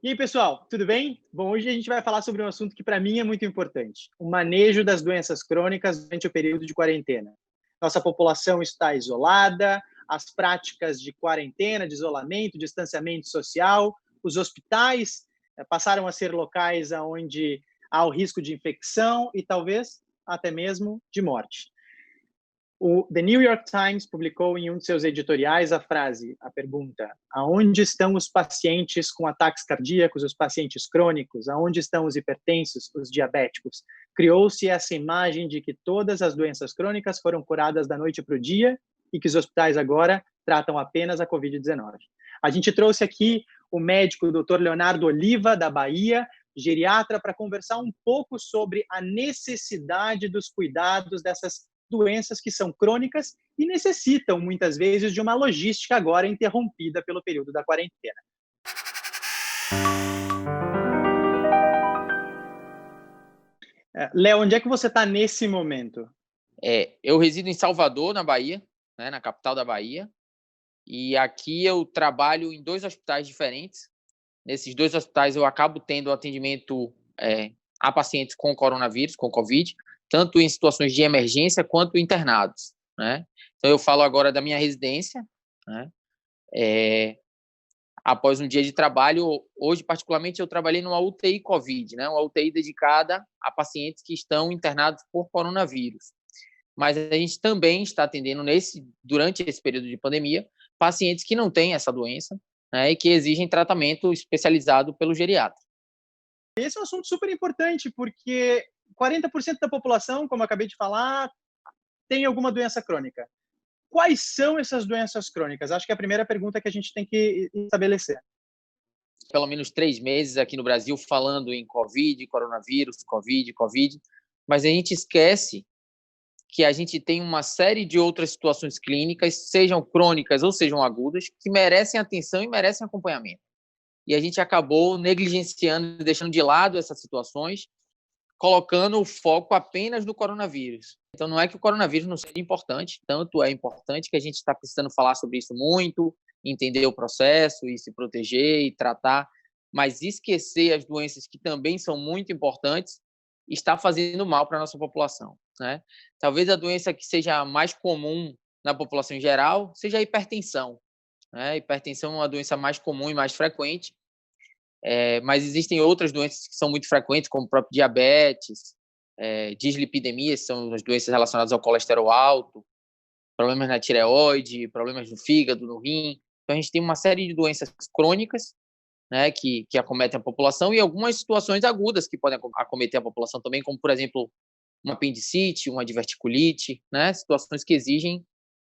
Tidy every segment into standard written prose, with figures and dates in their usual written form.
E aí, pessoal, tudo bem? Bom, hoje a gente vai falar sobre um assunto que para mim é muito importante: o manejo das doenças crônicas durante o período de quarentena. Nossa população está isolada, as práticas de quarentena, de isolamento, distanciamento social, os hospitais passaram a ser locais onde há o risco de infecção e talvez até mesmo de morte. O The New York Times publicou em um de seus editoriais a pergunta: aonde estão os pacientes com ataques cardíacos, os pacientes crônicos? Aonde estão os hipertensos, os diabéticos? Criou-se essa imagem de que todas as doenças crônicas foram curadas da noite para o dia e que os hospitais agora tratam apenas a Covid-19. A gente trouxe aqui o médico Dr. Leonardo Oliva, da Bahia, geriatra, para conversar um pouco sobre a necessidade dos cuidados dessas doenças que são crônicas e necessitam, muitas vezes, de uma logística agora interrompida pelo período da quarentena. Léo, onde é que você está nesse momento? Eu resido em Salvador, na Bahia, né, na capital da Bahia, e aqui eu trabalho em 2 hospitais diferentes. Nesses 2 hospitais eu acabo tendo atendimento a pacientes com coronavírus, com Covid, tanto em situações de emergência quanto internados, né? Então eu falo agora da minha residência, né? Após um dia de trabalho, hoje particularmente eu trabalhei numa UTI Covid, né? Uma UTI dedicada a pacientes que estão internados por coronavírus. Mas a gente também está atendendo durante esse período de pandemia pacientes que não têm essa doença, né, e que exigem tratamento especializado pelo geriatra. Esse é um assunto super importante, porque 40% da população, como eu acabei de falar, tem alguma doença crônica. Quais são essas doenças crônicas? Acho que é a primeira pergunta que a gente tem que estabelecer. Pelo menos 3 meses aqui no Brasil falando em Covid, coronavírus, Covid, mas a gente esquece que a gente tem uma série de outras situações clínicas, sejam crônicas ou sejam agudas, que merecem atenção e merecem acompanhamento. E a gente acabou negligenciando, deixando de lado essas situações, colocando o foco apenas no coronavírus. Então, não é que o coronavírus não seja importante, tanto é importante que a gente está precisando falar sobre isso muito, entender o processo e se proteger e tratar, mas esquecer as doenças que também são muito importantes está fazendo mal para a nossa população, né? Talvez a doença que seja mais comum na população em geral seja a hipertensão, né? A hipertensão é uma doença mais comum e mais frequente, mas existem outras doenças que são muito frequentes, como o próprio diabetes, dislipidemia, que são as doenças relacionadas ao colesterol alto, problemas na tireoide, problemas no fígado, no rim. Então, a gente tem uma série de doenças crônicas, né, que acometem a população, e algumas situações agudas que podem acometer a população também, como, por exemplo, uma apendicite, uma diverticulite, né, situações que exigem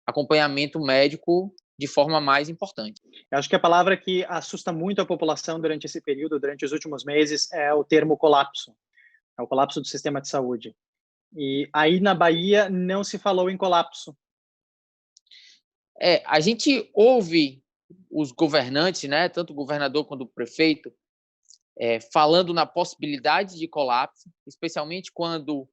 acompanhamento médico de forma mais importante. Eu acho que a palavra que assusta muito a população durante esse período, durante os últimos meses, é o termo colapso. É o colapso do sistema de saúde. E aí na Bahia não se falou em colapso. A gente ouve os governantes, né, tanto o governador quanto o prefeito, falando na possibilidade de colapso, especialmente quando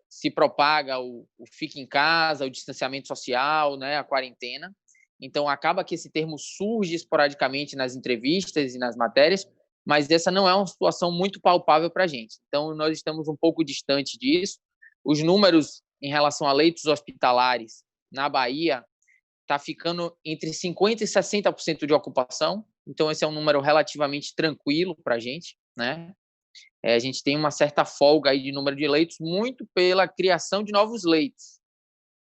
se propaga o fique em casa, o distanciamento social, né, a quarentena. Então, acaba que esse termo surge esporadicamente nas entrevistas e nas matérias, mas essa não é uma situação muito palpável para a gente. Então, nós estamos um pouco distante disso. Os números em relação a leitos hospitalares na Bahia está ficando entre 50% e 60% de ocupação. Então, esse é um número relativamente tranquilo para a gente, né? A gente tem uma certa folga aí de número de leitos, muito pela criação de novos leitos.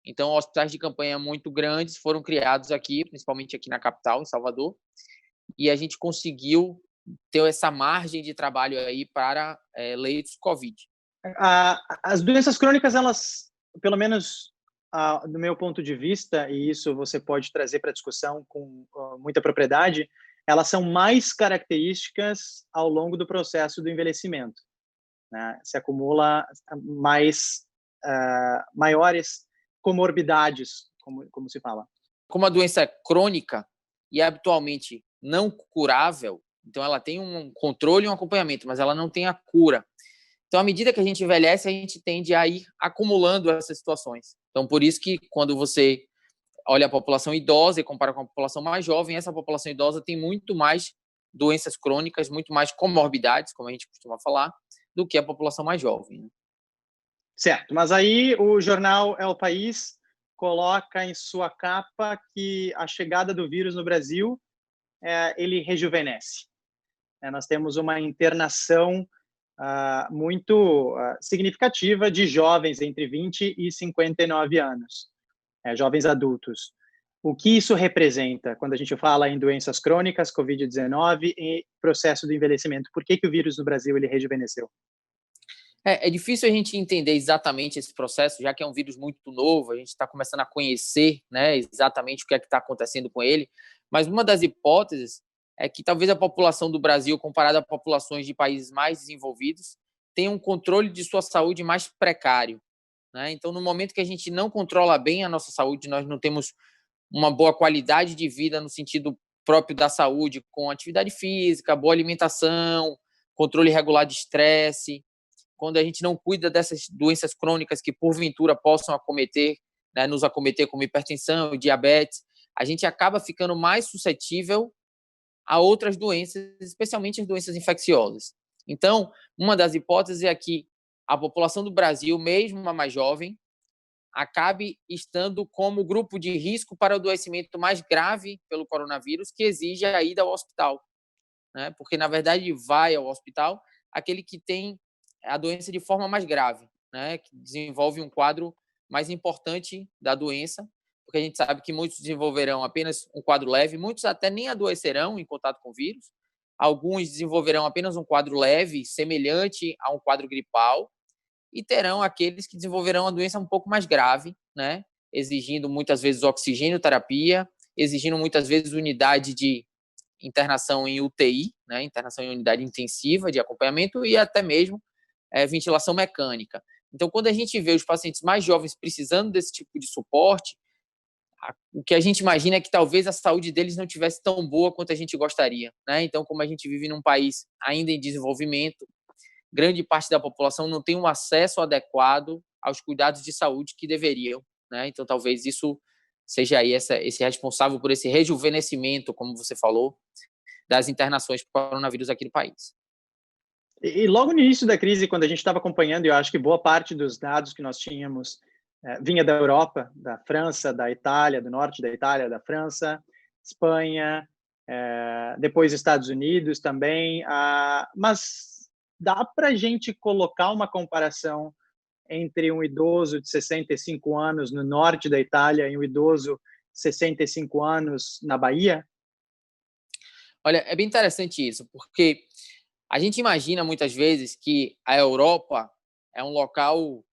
Então, hospitais de campanha muito grandes foram criados aqui, principalmente aqui na capital, em Salvador, e a gente conseguiu ter essa margem de trabalho aí para leitos COVID. As doenças crônicas, elas, pelo menos do meu ponto de vista, e isso você pode trazer para a discussão com muita propriedade, elas são mais características ao longo do processo do envelhecimento, né? Se acumula maiores comorbidades, como se fala. Como a doença é crônica e habitualmente não curável, então ela tem um controle e um acompanhamento, mas ela não tem a cura. Então, à medida que a gente envelhece, a gente tende a ir acumulando essas situações. Então, por isso que quando você olha a população idosa e compara com a população mais jovem, essa população idosa tem muito mais doenças crônicas, muito mais comorbidades, como a gente costuma falar, do que a população mais jovem, né? Certo, mas aí o jornal El País coloca em sua capa que a chegada do vírus no Brasil, ele rejuvenesce. Nós temos uma internação muito significativa de jovens entre 20 e 59 anos, jovens adultos. O que isso representa quando a gente fala em doenças crônicas, Covid-19 e processo do envelhecimento? Por que o vírus no Brasil ele rejuvenesceu? É difícil a gente entender exatamente esse processo, já que é um vírus muito novo, a gente está começando a conhecer, né, exatamente o que é que está acontecendo com ele, mas uma das hipóteses é que talvez a população do Brasil, comparada a populações de países mais desenvolvidos, tenha um controle de sua saúde mais precário, né? Então, no momento que a gente não controla bem a nossa saúde, nós não temos uma boa qualidade de vida no sentido próprio da saúde, com atividade física, boa alimentação, controle regular de estresse, quando a gente não cuida dessas doenças crônicas que porventura possam acometer, né, nos acometer como hipertensão e diabetes, a gente acaba ficando mais suscetível a outras doenças, especialmente as doenças infecciosas. Então, uma das hipóteses é que a população do Brasil, mesmo a mais jovem, acabe estando como grupo de risco para o adoecimento mais grave pelo coronavírus, que exige a ida ao hospital, né? Porque, na verdade, vai ao hospital aquele que tem a doença de forma mais grave, né? Que desenvolve um quadro mais importante da doença, porque a gente sabe que muitos desenvolverão apenas um quadro leve, muitos até nem adoecerão em contato com o vírus, alguns desenvolverão apenas um quadro leve, semelhante a um quadro gripal, e terão aqueles que desenvolverão a doença um pouco mais grave, né? Exigindo muitas vezes oxigênio terapia, exigindo muitas vezes unidade de internação em UTI, né? Internação em unidade intensiva de acompanhamento e até mesmo ventilação mecânica. Então, quando a gente vê os pacientes mais jovens precisando desse tipo de suporte, o que a gente imagina é que talvez a saúde deles não tivesse tão boa quanto a gente gostaria, né? Então, como a gente vive num país ainda em desenvolvimento, grande parte da população não tem um acesso adequado aos cuidados de saúde que deveriam, né? Então, talvez isso seja aí esse responsável por esse rejuvenescimento, como você falou, das internações por coronavírus aqui no país. E logo no início da crise, quando a gente estava acompanhando, eu acho que boa parte dos dados que nós tínhamos vinha da Europa, da França, da Itália, do norte da Itália, da França, Espanha, depois Estados Unidos também. Mas dá para a gente colocar uma comparação entre um idoso de 65 anos no norte da Itália e um idoso de 65 anos na Bahia? Olha, é bem interessante isso, porque a gente imagina muitas vezes que a Europa é um local,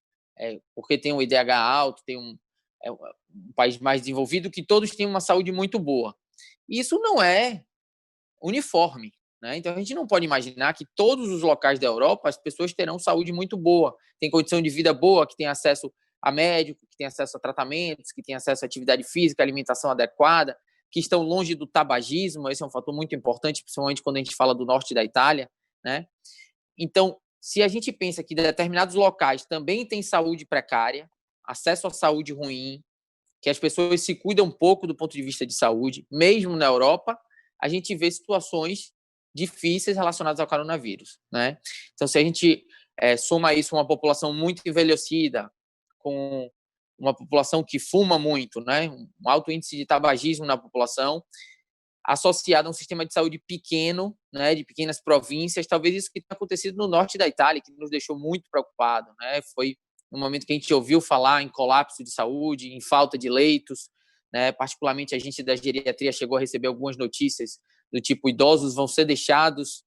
porque tem um IDH alto, tem um país mais desenvolvido, que todos têm uma saúde muito boa. E isso não é uniforme, né? Então a gente não pode imaginar que todos os locais da Europa as pessoas terão saúde muito boa, tem condição de vida boa, que tem acesso a médico, que tem acesso a tratamentos, que tem acesso a atividade física, alimentação adequada, que estão longe do tabagismo. Esse é um fator muito importante, principalmente quando a gente fala do norte da Itália, né? Então, se a gente pensa que determinados locais também têm saúde precária, acesso à saúde ruim, que as pessoas se cuidam um pouco do ponto de vista de saúde, mesmo na Europa, a gente vê situações difíceis relacionadas ao coronavírus, né? Então, se a gente soma isso a uma população muito envelhecida, com uma população que fuma muito, né? Um alto índice de tabagismo na população, associado a um sistema de saúde pequeno, né, de pequenas províncias, talvez isso que tenha acontecido no norte da Itália, que nos deixou muito preocupado, né? Foi no momento que a gente ouviu falar em colapso de saúde, em falta de leitos, né? Particularmente a gente da geriatria chegou a receber algumas notícias do tipo idosos vão ser deixados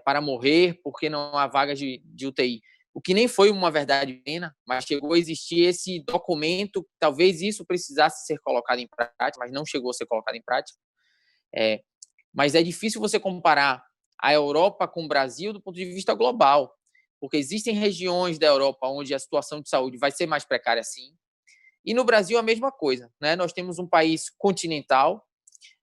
para morrer porque não há vagas de UTI. O que nem foi uma verdade plena, mas chegou a existir esse documento, talvez isso precisasse ser colocado em prática, mas não chegou a ser colocado em prática. Mas é difícil você comparar a Europa com o Brasil do ponto de vista global, porque existem regiões da Europa onde a situação de saúde vai ser mais precária, sim, e no Brasil a mesma coisa, né? Nós temos um país continental,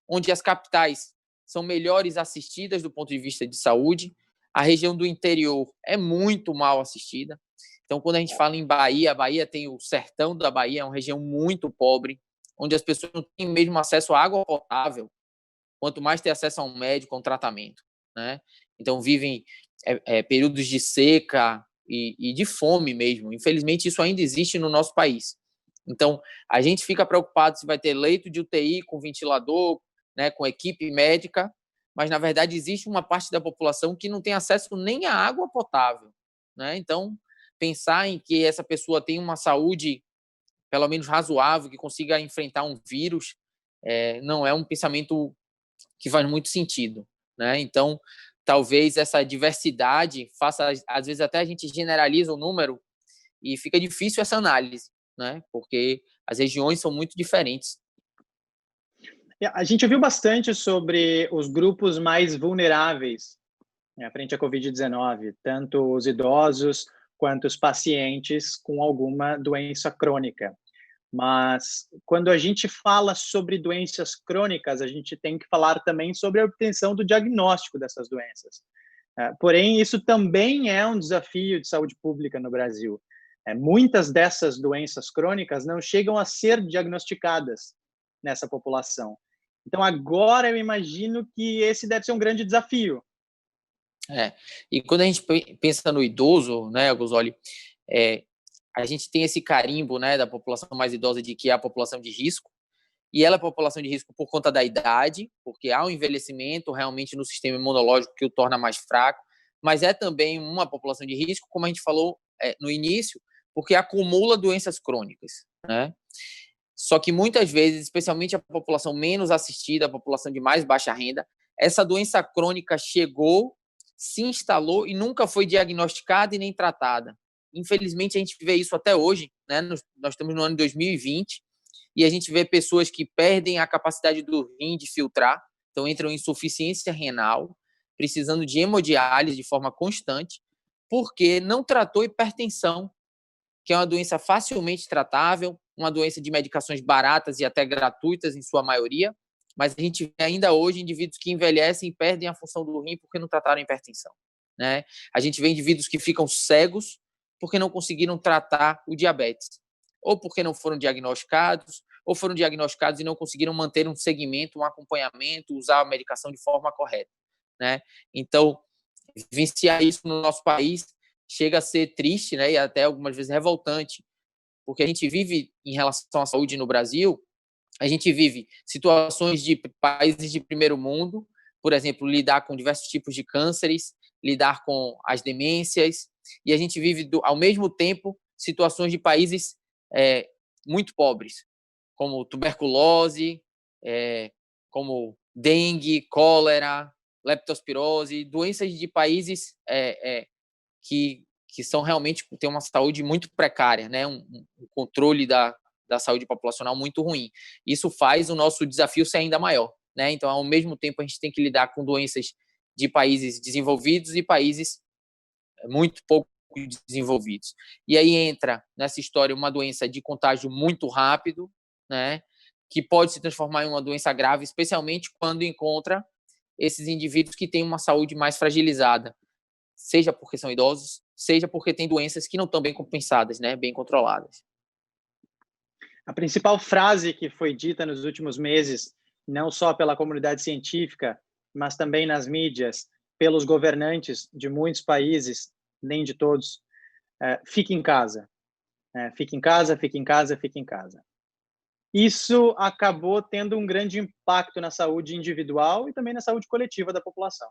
onde as capitais são melhores assistidas do ponto de vista de saúde, a região do interior é muito mal assistida. Então, quando a gente fala em Bahia, a Bahia tem o sertão da Bahia, é uma região muito pobre, onde as pessoas não têm mesmo acesso à água potável, quanto mais ter acesso a um médico, a um tratamento. né? Então, vivem períodos de seca e de fome mesmo. Infelizmente, isso ainda existe no nosso país. Então, a gente fica preocupado se vai ter leito de UTI com ventilador, né, com equipe médica, mas, na verdade, existe uma parte da população que não tem acesso nem à água potável, né? Então, pensar em que essa pessoa tem uma saúde, pelo menos razoável, que consiga enfrentar um vírus, não é um pensamento que faz muito sentido, né? Então, talvez essa diversidade faça, às vezes até a gente generaliza o número e fica difícil essa análise, né? Porque as regiões são muito diferentes. A gente ouviu bastante sobre os grupos mais vulneráveis, né, frente à Covid-19, tanto os idosos quanto os pacientes com alguma doença crônica. Mas quando a gente fala sobre doenças crônicas, a gente tem que falar também sobre a obtenção do diagnóstico dessas doenças. Porém, isso também é um desafio de saúde pública no Brasil. Muitas dessas doenças crônicas não chegam a ser diagnosticadas nessa população. Então, agora eu imagino que esse deve ser um grande desafio. E quando a gente pensa no idoso, né, Gusoli, a gente tem esse carimbo, né, da população mais idosa de que é a população de risco, e ela é a população de risco por conta da idade, porque há um envelhecimento realmente no sistema imunológico que o torna mais fraco, mas é também uma população de risco, como a gente falou no início, porque acumula doenças crônicas, né? Só que muitas vezes, especialmente a população menos assistida, a população de mais baixa renda, essa doença crônica chegou, se instalou e nunca foi diagnosticada e nem tratada. Infelizmente, a gente vê isso até hoje, né? Nós estamos no ano de 2020 e a gente vê pessoas que perdem a capacidade do rim de filtrar, então entram em insuficiência renal, precisando de hemodiálise de forma constante, porque não tratou hipertensão, que é uma doença facilmente tratável, uma doença de medicações baratas e até gratuitas em sua maioria, mas a gente vê ainda hoje indivíduos que envelhecem e perdem a função do rim porque não trataram a hipertensão, né? A gente vê indivíduos que ficam cegos porque não conseguiram tratar o diabetes, ou porque não foram diagnosticados, ou foram diagnosticados e não conseguiram manter um segmento, um acompanhamento, usar a medicação de forma correta, né? Então, vivenciar isso no nosso país chega a ser triste, né, e até algumas vezes revoltante, porque a gente vive, em relação à saúde no Brasil, a gente vive situações de países de primeiro mundo, por exemplo, lidar com diversos tipos de cânceres, lidar com as demências, e a gente vive, ao mesmo tempo, situações de países muito pobres, como tuberculose, como dengue, cólera, leptospirose, doenças de países que são realmente, têm uma saúde muito precária, né? Um controle da saúde populacional muito ruim. Isso faz o nosso desafio ser ainda maior, né? Então, ao mesmo tempo, a gente tem que lidar com doenças de países desenvolvidos e países muito pouco desenvolvidos. E aí entra nessa história uma doença de contágio muito rápido, né? Que pode se transformar em uma doença grave, especialmente quando encontra esses indivíduos que têm uma saúde mais fragilizada, seja porque são idosos, seja porque têm doenças que não estão bem compensadas, né? Bem controladas. A principal frase que foi dita nos últimos meses, não só pela comunidade científica, mas também nas mídias, pelos governantes de muitos países, nem de todos, fique em casa. Fique em casa, fique em casa, fique em casa. Isso acabou tendo um grande impacto na saúde individual e também na saúde coletiva da população.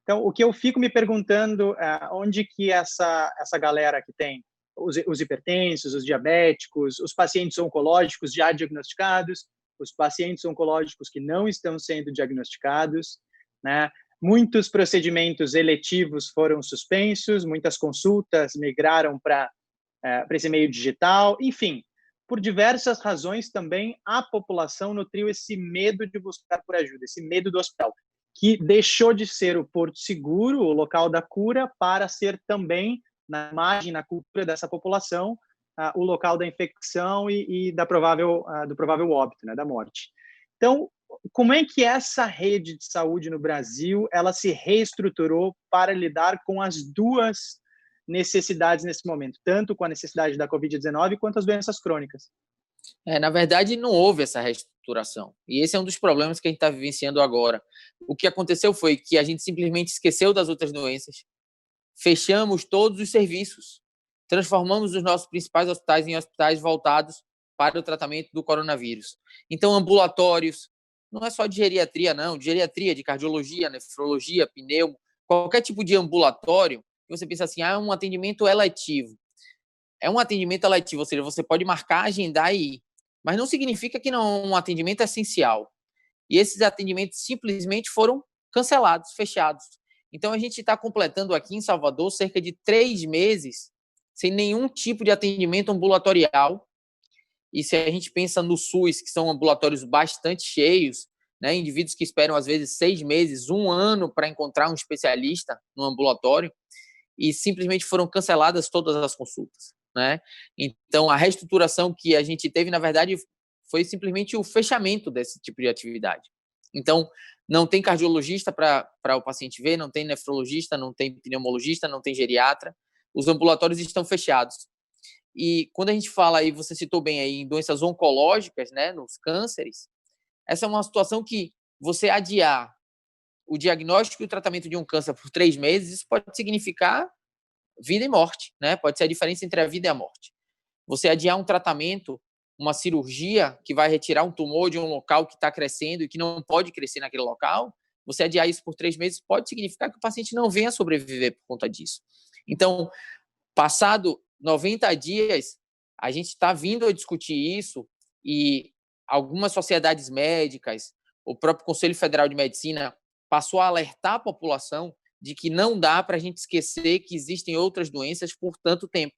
Então, o que eu fico me perguntando é onde que essa galera que tem os hipertensos, os diabéticos, os pacientes oncológicos já diagnosticados, os pacientes oncológicos que não estão sendo diagnosticados, né? Muitos procedimentos eletivos foram suspensos, muitas consultas migraram para esse meio digital, enfim, por diversas razões também a população nutriu esse medo de buscar por ajuda, esse medo do hospital, que deixou de ser o porto seguro, o local da cura, para ser também, na imagem, na cultura dessa população, o local da infecção e do provável óbito, né, da morte. Então, como é que essa rede de saúde no Brasil ela se reestruturou para lidar com as duas necessidades nesse momento, tanto com a necessidade da Covid-19 quanto as doenças crônicas? Na verdade, não houve essa reestruturação. E esse é um dos problemas que a gente está vivenciando agora. O que aconteceu foi que a gente simplesmente esqueceu das outras doenças, fechamos todos os serviços, transformamos os nossos principais hospitais em hospitais voltados para o tratamento do coronavírus. Então, ambulatórios, não é só de geriatria, não, de geriatria, de cardiologia, nefrologia, pneumo, qualquer tipo de ambulatório, você pensa assim, é um atendimento eletivo. É um atendimento eletivo, ou seja, você pode marcar, agendar e ir. Mas não significa que não é um atendimento essencial. E esses atendimentos simplesmente foram cancelados, fechados. Então, a gente está completando aqui em Salvador cerca de 3 meses sem nenhum tipo de atendimento ambulatorial. E se a gente pensa no SUS, que são ambulatórios bastante cheios, né, indivíduos que esperam, às vezes, 6 meses, 1 ano para encontrar um especialista no ambulatório, e simplesmente foram canceladas todas as consultas, né? Então, a reestruturação que a gente teve, na verdade, foi simplesmente o fechamento desse tipo de atividade. Então, não tem cardiologista para o paciente ver, não tem nefrologista, não tem pneumologista, não tem geriatra. Os ambulatórios estão fechados. E quando a gente fala aí, você citou bem aí, em doenças oncológicas, né, nos cânceres, essa é uma situação que você adiar o diagnóstico e o tratamento de um câncer por 3 meses, isso pode significar vida e morte, né? Pode ser a diferença entre a vida e a morte. Você adiar um tratamento, uma cirurgia que vai retirar um tumor de um local que está crescendo e que não pode crescer naquele local, você adiar isso por 3 meses pode significar que o paciente não venha sobreviver por conta disso. Então, passado 90 dias, a gente está vindo a discutir isso e algumas sociedades médicas, o próprio Conselho Federal de Medicina passou a alertar a população de que não dá para a gente esquecer que existem outras doenças por tanto tempo,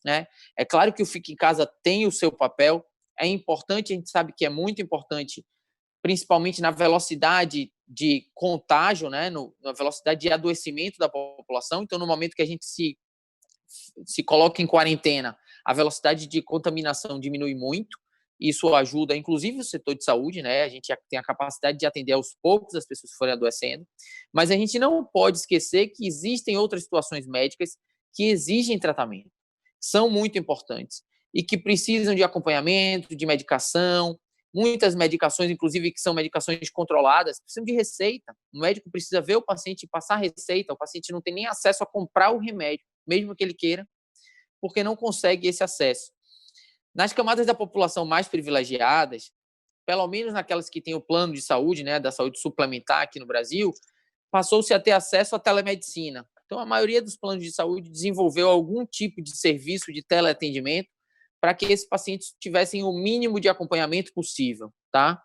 né? É claro que o Fique em Casa tem o seu papel, é importante, a gente sabe que é muito importante, principalmente na velocidade de contágio, né? Na velocidade de adoecimento da população. Então, no momento que a gente se coloca em quarentena, a velocidade de contaminação diminui muito. Isso ajuda, inclusive, o setor de saúde, né? A gente tem a capacidade de atender aos poucos as pessoas que forem adoecendo, mas a gente não pode esquecer que existem outras situações médicas que exigem tratamento, são muito importantes e que precisam de acompanhamento, de medicação. Muitas medicações, inclusive, que são medicações controladas, precisam de receita. O médico precisa ver o paciente e passar a receita. O paciente não tem nem acesso a comprar o remédio, mesmo que ele queira, porque não consegue esse acesso. Nas camadas da população mais privilegiadas, pelo menos naquelas que têm o plano de saúde, né, da saúde suplementar aqui no Brasil, passou-se a ter acesso à telemedicina. Então, a maioria dos planos de saúde desenvolveu algum tipo de serviço de teleatendimento para que esses pacientes tivessem o mínimo de acompanhamento possível, tá?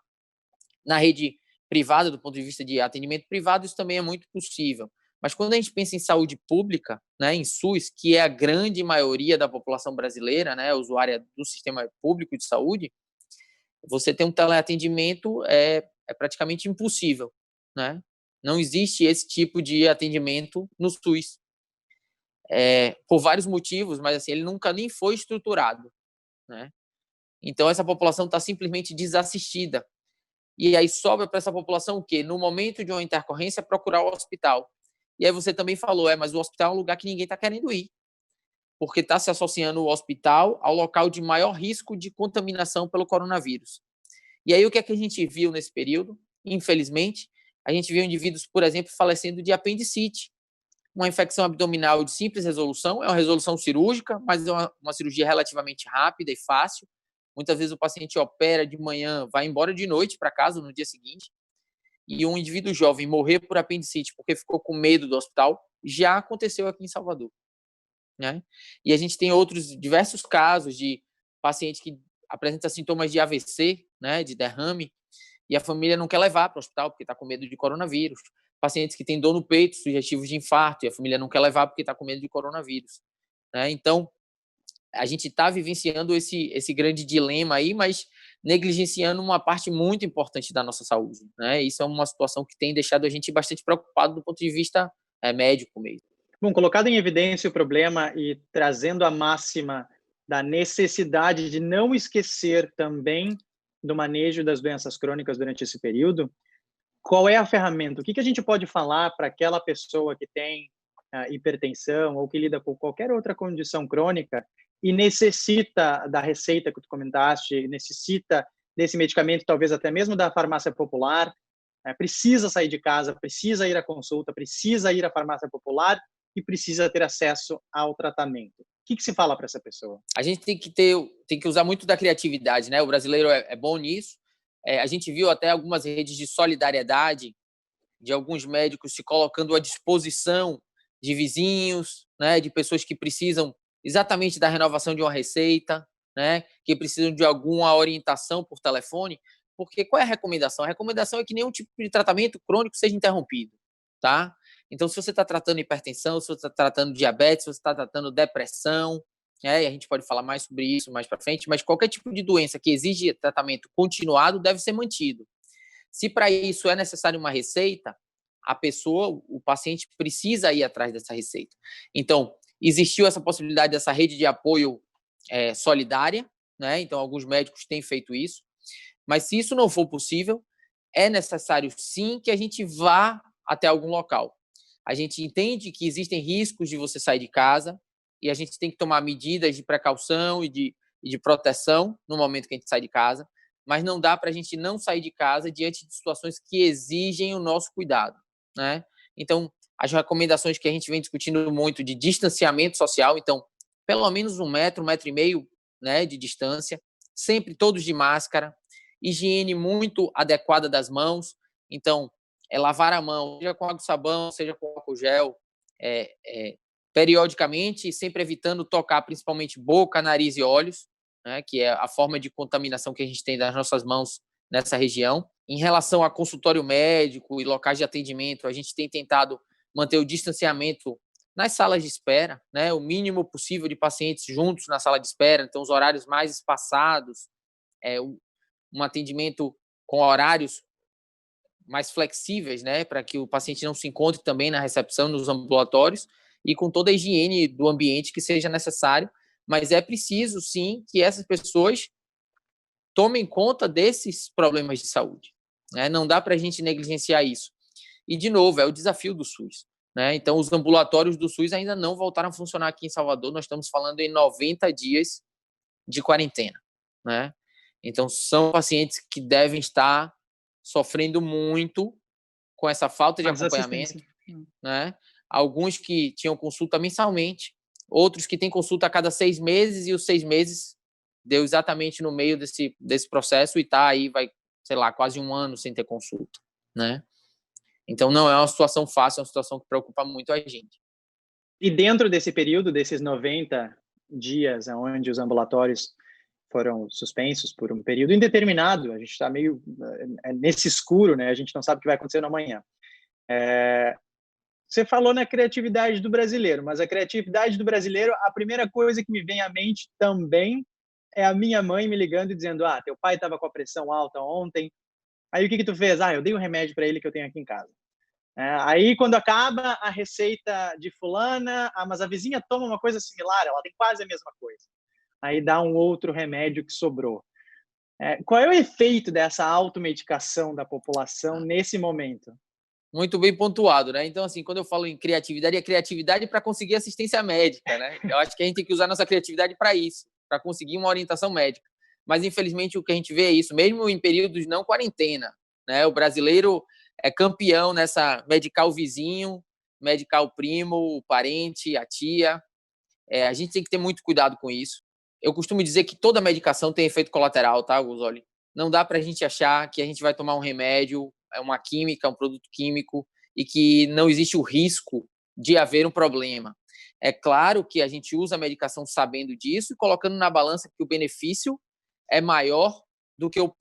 Na rede privada, do ponto de vista de atendimento privado, isso também é muito possível. Mas quando a gente pensa em saúde pública, né, em SUS, que é a grande maioria da população brasileira, né, usuária do sistema público de saúde, você ter um teleatendimento é praticamente impossível, né? Não existe esse tipo de atendimento no SUS, por vários motivos, mas assim, ele nunca nem foi estruturado, né? Então, essa população está simplesmente desassistida. E aí sobra para essa população o quê? No momento de uma intercorrência, procurar o hospital. E aí você também falou, mas o hospital é um lugar que ninguém está querendo ir, porque está se associando o hospital ao local de maior risco de contaminação pelo coronavírus. E aí o que é que a gente viu nesse período? Infelizmente, a gente viu indivíduos, por exemplo, falecendo de apendicite, uma infecção abdominal de simples resolução, é uma resolução cirúrgica, mas é uma cirurgia relativamente rápida e fácil. Muitas vezes o paciente opera de manhã, vai embora de noite para casa no dia seguinte. E um indivíduo jovem morrer por apendicite porque ficou com medo do hospital, já aconteceu aqui em Salvador, né? E a gente tem outros diversos casos de paciente que apresenta sintomas de AVC, né, de derrame, e a família não quer levar para o hospital porque está com medo de coronavírus. Pacientes que têm dor no peito, sugestivos de infarto, e a família não quer levar porque está com medo de coronavírus, né? Então, a gente está vivenciando esse grande dilema aí, mas negligenciando uma parte muito importante da nossa saúde, né? Isso é uma situação que tem deixado a gente bastante preocupado do ponto de vista médico mesmo. Bom, colocado em evidência o problema e trazendo a máxima da necessidade de não esquecer também do manejo das doenças crônicas durante esse período, qual é a ferramenta? O que a gente pode falar para aquela pessoa que tem hipertensão ou que lida com qualquer outra condição crônica e necessita da receita que tu comentaste, necessita desse medicamento, talvez até mesmo da farmácia popular, precisa sair de casa, precisa ir à consulta, precisa ir à farmácia popular e precisa ter acesso ao tratamento. O que se fala para essa pessoa? A gente tem que usar muito da criatividade, né? O brasileiro é bom nisso. A gente viu até algumas redes de solidariedade de alguns médicos se colocando à disposição de vizinhos, né? De pessoas que precisam exatamente da renovação de uma receita, né? Que precisam de alguma orientação por telefone. Porque qual é a recomendação? A recomendação é que nenhum tipo de tratamento crônico seja interrompido, tá? Então, se você está tratando hipertensão, se você está tratando diabetes, se você está tratando depressão, e a gente pode falar mais sobre isso mais para frente, mas qualquer tipo de doença que exige tratamento continuado deve ser mantido. Se para isso é necessário uma receita, a pessoa, o paciente precisa ir atrás dessa receita. Então, existiu essa possibilidade dessa rede de apoio solidária, né? Então, alguns médicos têm feito isso. Mas se isso não for possível, é necessário sim que a gente vá até algum local. A gente entende que existem riscos de você sair de casa e a gente tem que tomar medidas de precaução e de proteção no momento que a gente sai de casa, mas não dá para a gente não sair de casa diante de situações que exigem o nosso cuidado, né? Então, as recomendações que a gente vem discutindo muito de distanciamento social, então, pelo menos 1 metro e meio, né, de distância, sempre todos de máscara, higiene muito adequada das mãos, então, lavar a mão, seja com água e sabão, seja com álcool gel, periodicamente, sempre evitando tocar principalmente boca, nariz e olhos, né, que é a forma de contaminação que a gente tem das nossas mãos nessa região. Em relação a consultório médico e locais de atendimento, a gente tem tentado manter o distanciamento nas salas de espera, né, o mínimo possível de pacientes juntos na sala de espera, então os horários mais espaçados, um atendimento com horários mais flexíveis, né, para que o paciente não se encontre também na recepção, nos ambulatórios, e com toda a higiene do ambiente que seja necessário, mas é preciso, sim, que essas pessoas tomem conta desses problemas de saúde, né? Não dá para a gente negligenciar isso. E, de novo, é o desafio do SUS, né? Então, os ambulatórios do SUS ainda não voltaram a funcionar aqui em Salvador, nós estamos falando em 90 dias de quarentena, né? Então, são pacientes que devem estar sofrendo muito com essa falta de acompanhamento, né? Alguns que tinham consulta mensalmente, outros que têm consulta a cada 6 meses, e os 6 meses deu exatamente no meio desse processo e está aí, vai, sei lá, quase 1 ano sem ter consulta, né? Então, não é uma situação fácil, é uma situação que preocupa muito a gente. E dentro desse período, desses 90 dias, onde os ambulatórios foram suspensos por um período indeterminado, a gente está meio nesse escuro, né? A gente não sabe o que vai acontecer no amanhã. Você falou na criatividade do brasileiro, mas a criatividade do brasileiro, a primeira coisa que me vem à mente também é a minha mãe me ligando e dizendo: teu pai estava com a pressão alta ontem, aí o que tu fez? Eu dei um remédio para ele que eu tenho aqui em casa. Aí, quando acaba a receita de fulana, mas a vizinha toma uma coisa similar, ela tem quase a mesma coisa. Aí dá um outro remédio que sobrou. Qual é o efeito dessa automedicação da população nesse momento? Muito bem pontuado, né? Então, assim, quando eu falo em criatividade, é criatividade para conseguir assistência médica, né? Eu acho que a gente tem que usar nossa criatividade para isso, para conseguir uma orientação médica. Mas, infelizmente, o que a gente vê é isso, mesmo em períodos não quarentena, né? O brasileiro é campeão nessa medicar o vizinho, medicar o primo, o parente, a tia. A gente tem que ter muito cuidado com isso. Eu costumo dizer que toda medicação tem efeito colateral, tá, Gusoli? Não dá para a gente achar que a gente vai tomar um remédio, uma química, um produto químico, e que não existe o risco de haver um problema. É claro que a gente usa a medicação sabendo disso e colocando na balança que o benefício é maior do que o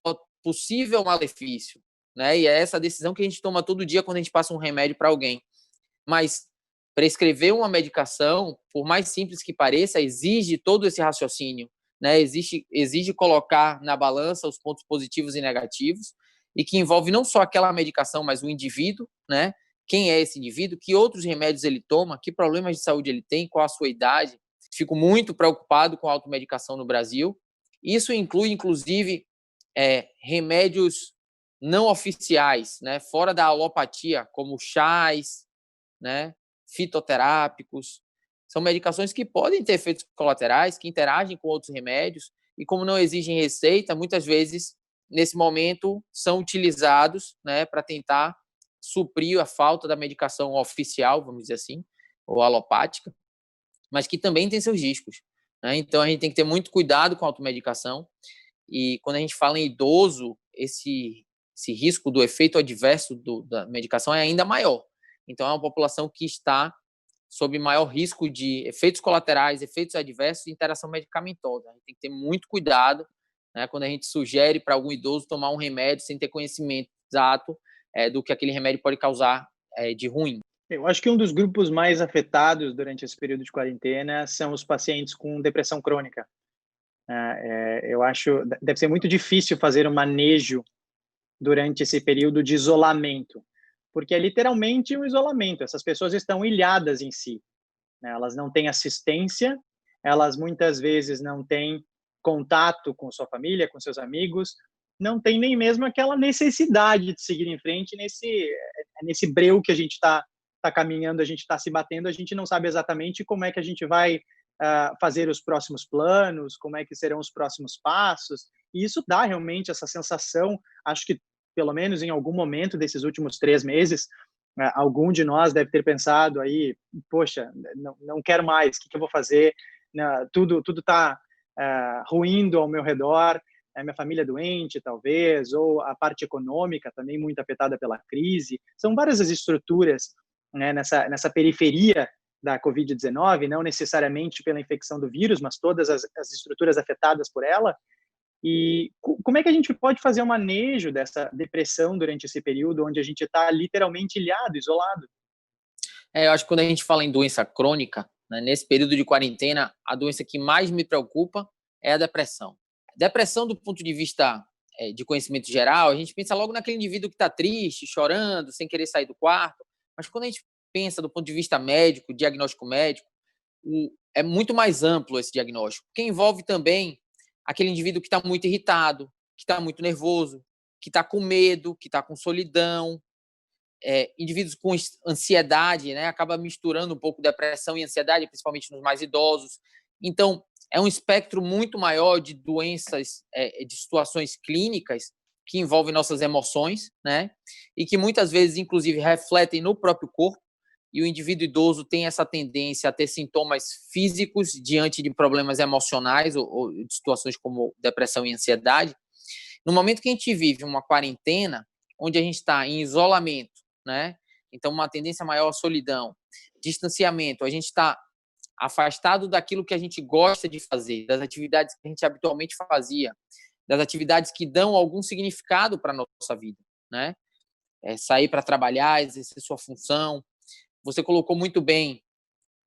possível malefício, né? E é essa decisão que a gente toma todo dia quando a gente passa um remédio para alguém. Mas prescrever uma medicação, por mais simples que pareça, exige todo esse raciocínio, né? Exige colocar na balança os pontos positivos e negativos, e que envolve não só aquela medicação, mas o indivíduo, né? Quem é esse indivíduo, que outros remédios ele toma, que problemas de saúde ele tem, qual a sua idade. Fico muito preocupado com a automedicação no Brasil. Isso inclui, inclusive, remédios não oficiais, né? Fora da alopatia, como chás, né? Fitoterápicos. São medicações que podem ter efeitos colaterais, que interagem com outros remédios, e como não exigem receita, muitas vezes nesse momento, são utilizados, né, para tentar suprir a falta da medicação oficial, vamos dizer assim, ou alopática, mas que também tem seus riscos, né? Então, a gente tem que ter muito cuidado com a automedicação. E quando a gente fala em idoso, esse risco do efeito adverso da medicação é ainda maior. Então, é uma população que está sob maior risco de efeitos colaterais, efeitos adversos e interação medicamentosa. A gente tem que ter muito cuidado, né, quando a gente sugere para algum idoso tomar um remédio sem ter conhecimento exato do que aquele remédio pode causar de ruim. Eu acho que um dos grupos mais afetados durante esse período de quarentena são os pacientes com depressão crônica. Eu acho deve ser muito difícil fazer um manejo durante esse período de isolamento, porque é literalmente um isolamento. Essas pessoas estão ilhadas em si, né? Elas não têm assistência, elas muitas vezes não têm contato com sua família, com seus amigos, não tem nem mesmo aquela necessidade de seguir em frente nesse breu que a gente está caminhando, a gente está se batendo, a gente não sabe exatamente como é que a gente vai fazer os próximos planos, como é que serão os próximos passos, e isso dá realmente essa sensação, acho que pelo menos em algum momento desses últimos 3 meses, algum de nós deve ter pensado aí, poxa, não quero mais, o que eu vou fazer? Tudo está ruindo ao meu redor, minha família doente, talvez, ou a parte econômica também muito afetada pela crise. São várias as estruturas, né, nessa periferia da Covid-19, não necessariamente pela infecção do vírus, mas todas as estruturas afetadas por ela. E como é que a gente pode fazer um manejo dessa depressão durante esse período onde a gente está literalmente ilhado, isolado? Eu acho que quando a gente fala em doença crônica, né, nesse período de quarentena, a doença que mais me preocupa é a depressão. Depressão, do ponto de vista de conhecimento geral, a gente pensa logo naquele indivíduo que está triste, chorando, sem querer sair do quarto. Mas quando a gente pensa do ponto de vista médico, diagnóstico médico, é muito mais amplo esse diagnóstico, porque envolve também aquele indivíduo que está muito irritado, que está muito nervoso, que está com medo, que está com solidão. Indivíduos com ansiedade, né, acaba misturando um pouco depressão e ansiedade, principalmente nos mais idosos. Então, é um espectro muito maior de doenças, de situações clínicas que envolvem nossas emoções, né, e que muitas vezes, inclusive, refletem no próprio corpo. E o indivíduo idoso tem essa tendência a ter sintomas físicos diante de problemas emocionais ou de situações como depressão e ansiedade. No momento que a gente vive uma quarentena, onde a gente está em isolamento, né? Então, uma tendência maior à solidão, distanciamento, a gente está afastado daquilo que a gente gosta de fazer, das atividades que a gente habitualmente fazia, das atividades que dão algum significado para a nossa vida, né? Sair para trabalhar, exercer sua função. Você colocou muito bem,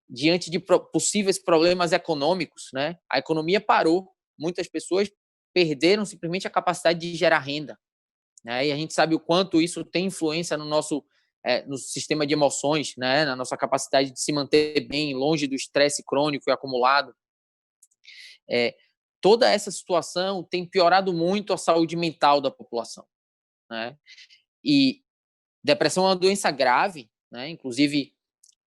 diante de possíveis problemas econômicos, né? A economia parou, muitas pessoas perderam simplesmente a capacidade de gerar renda, né? E a gente sabe o quanto isso tem influência no sistema de emoções, né? Na nossa capacidade de se manter bem, longe do estresse crônico e acumulado. Toda essa situação tem piorado muito a saúde mental da população, né? E depressão é uma doença grave, né? Inclusive,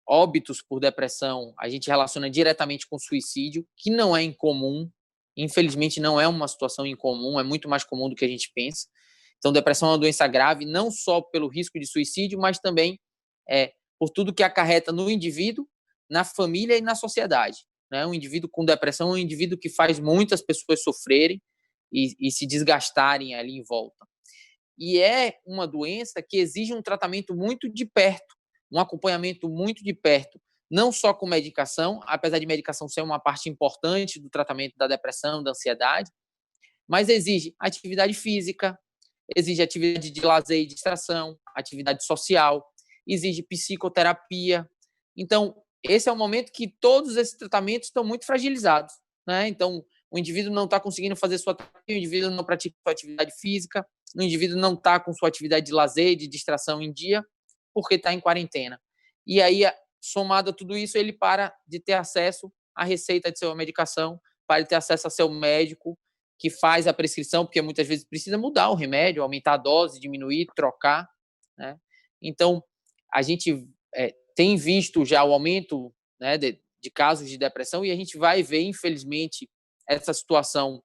óbitos por depressão a gente relaciona diretamente com suicídio, que não é incomum. Infelizmente, não é uma situação incomum, é muito mais comum do que a gente pensa. Então, depressão é uma doença grave, não só pelo risco de suicídio, mas também por tudo que acarreta no indivíduo, na família e na sociedade, né? Um indivíduo com depressão é um indivíduo que faz muitas pessoas sofrerem e se desgastarem ali em volta. E é uma doença que exige um tratamento muito de perto, um acompanhamento muito de perto, não só com medicação, apesar de medicação ser uma parte importante do tratamento da depressão, da ansiedade, mas exige atividade física, exige atividade de lazer e distração, atividade social, exige psicoterapia. Então, esse é um momento que todos esses tratamentos estão muito fragilizados, né? Então, o indivíduo não está conseguindo fazer sua terapia, o indivíduo não pratica sua atividade física, o indivíduo não está com sua atividade de lazer, de distração em dia, porque está em quarentena. E aí, somado a tudo isso, ele para de ter acesso à receita de sua medicação, para de ter acesso a seu médico, que faz a prescrição, porque muitas vezes precisa mudar o remédio, aumentar a dose, diminuir, trocar, né? Então, a gente tem visto já o aumento, né, de casos de depressão e a gente vai ver, infelizmente, essa situação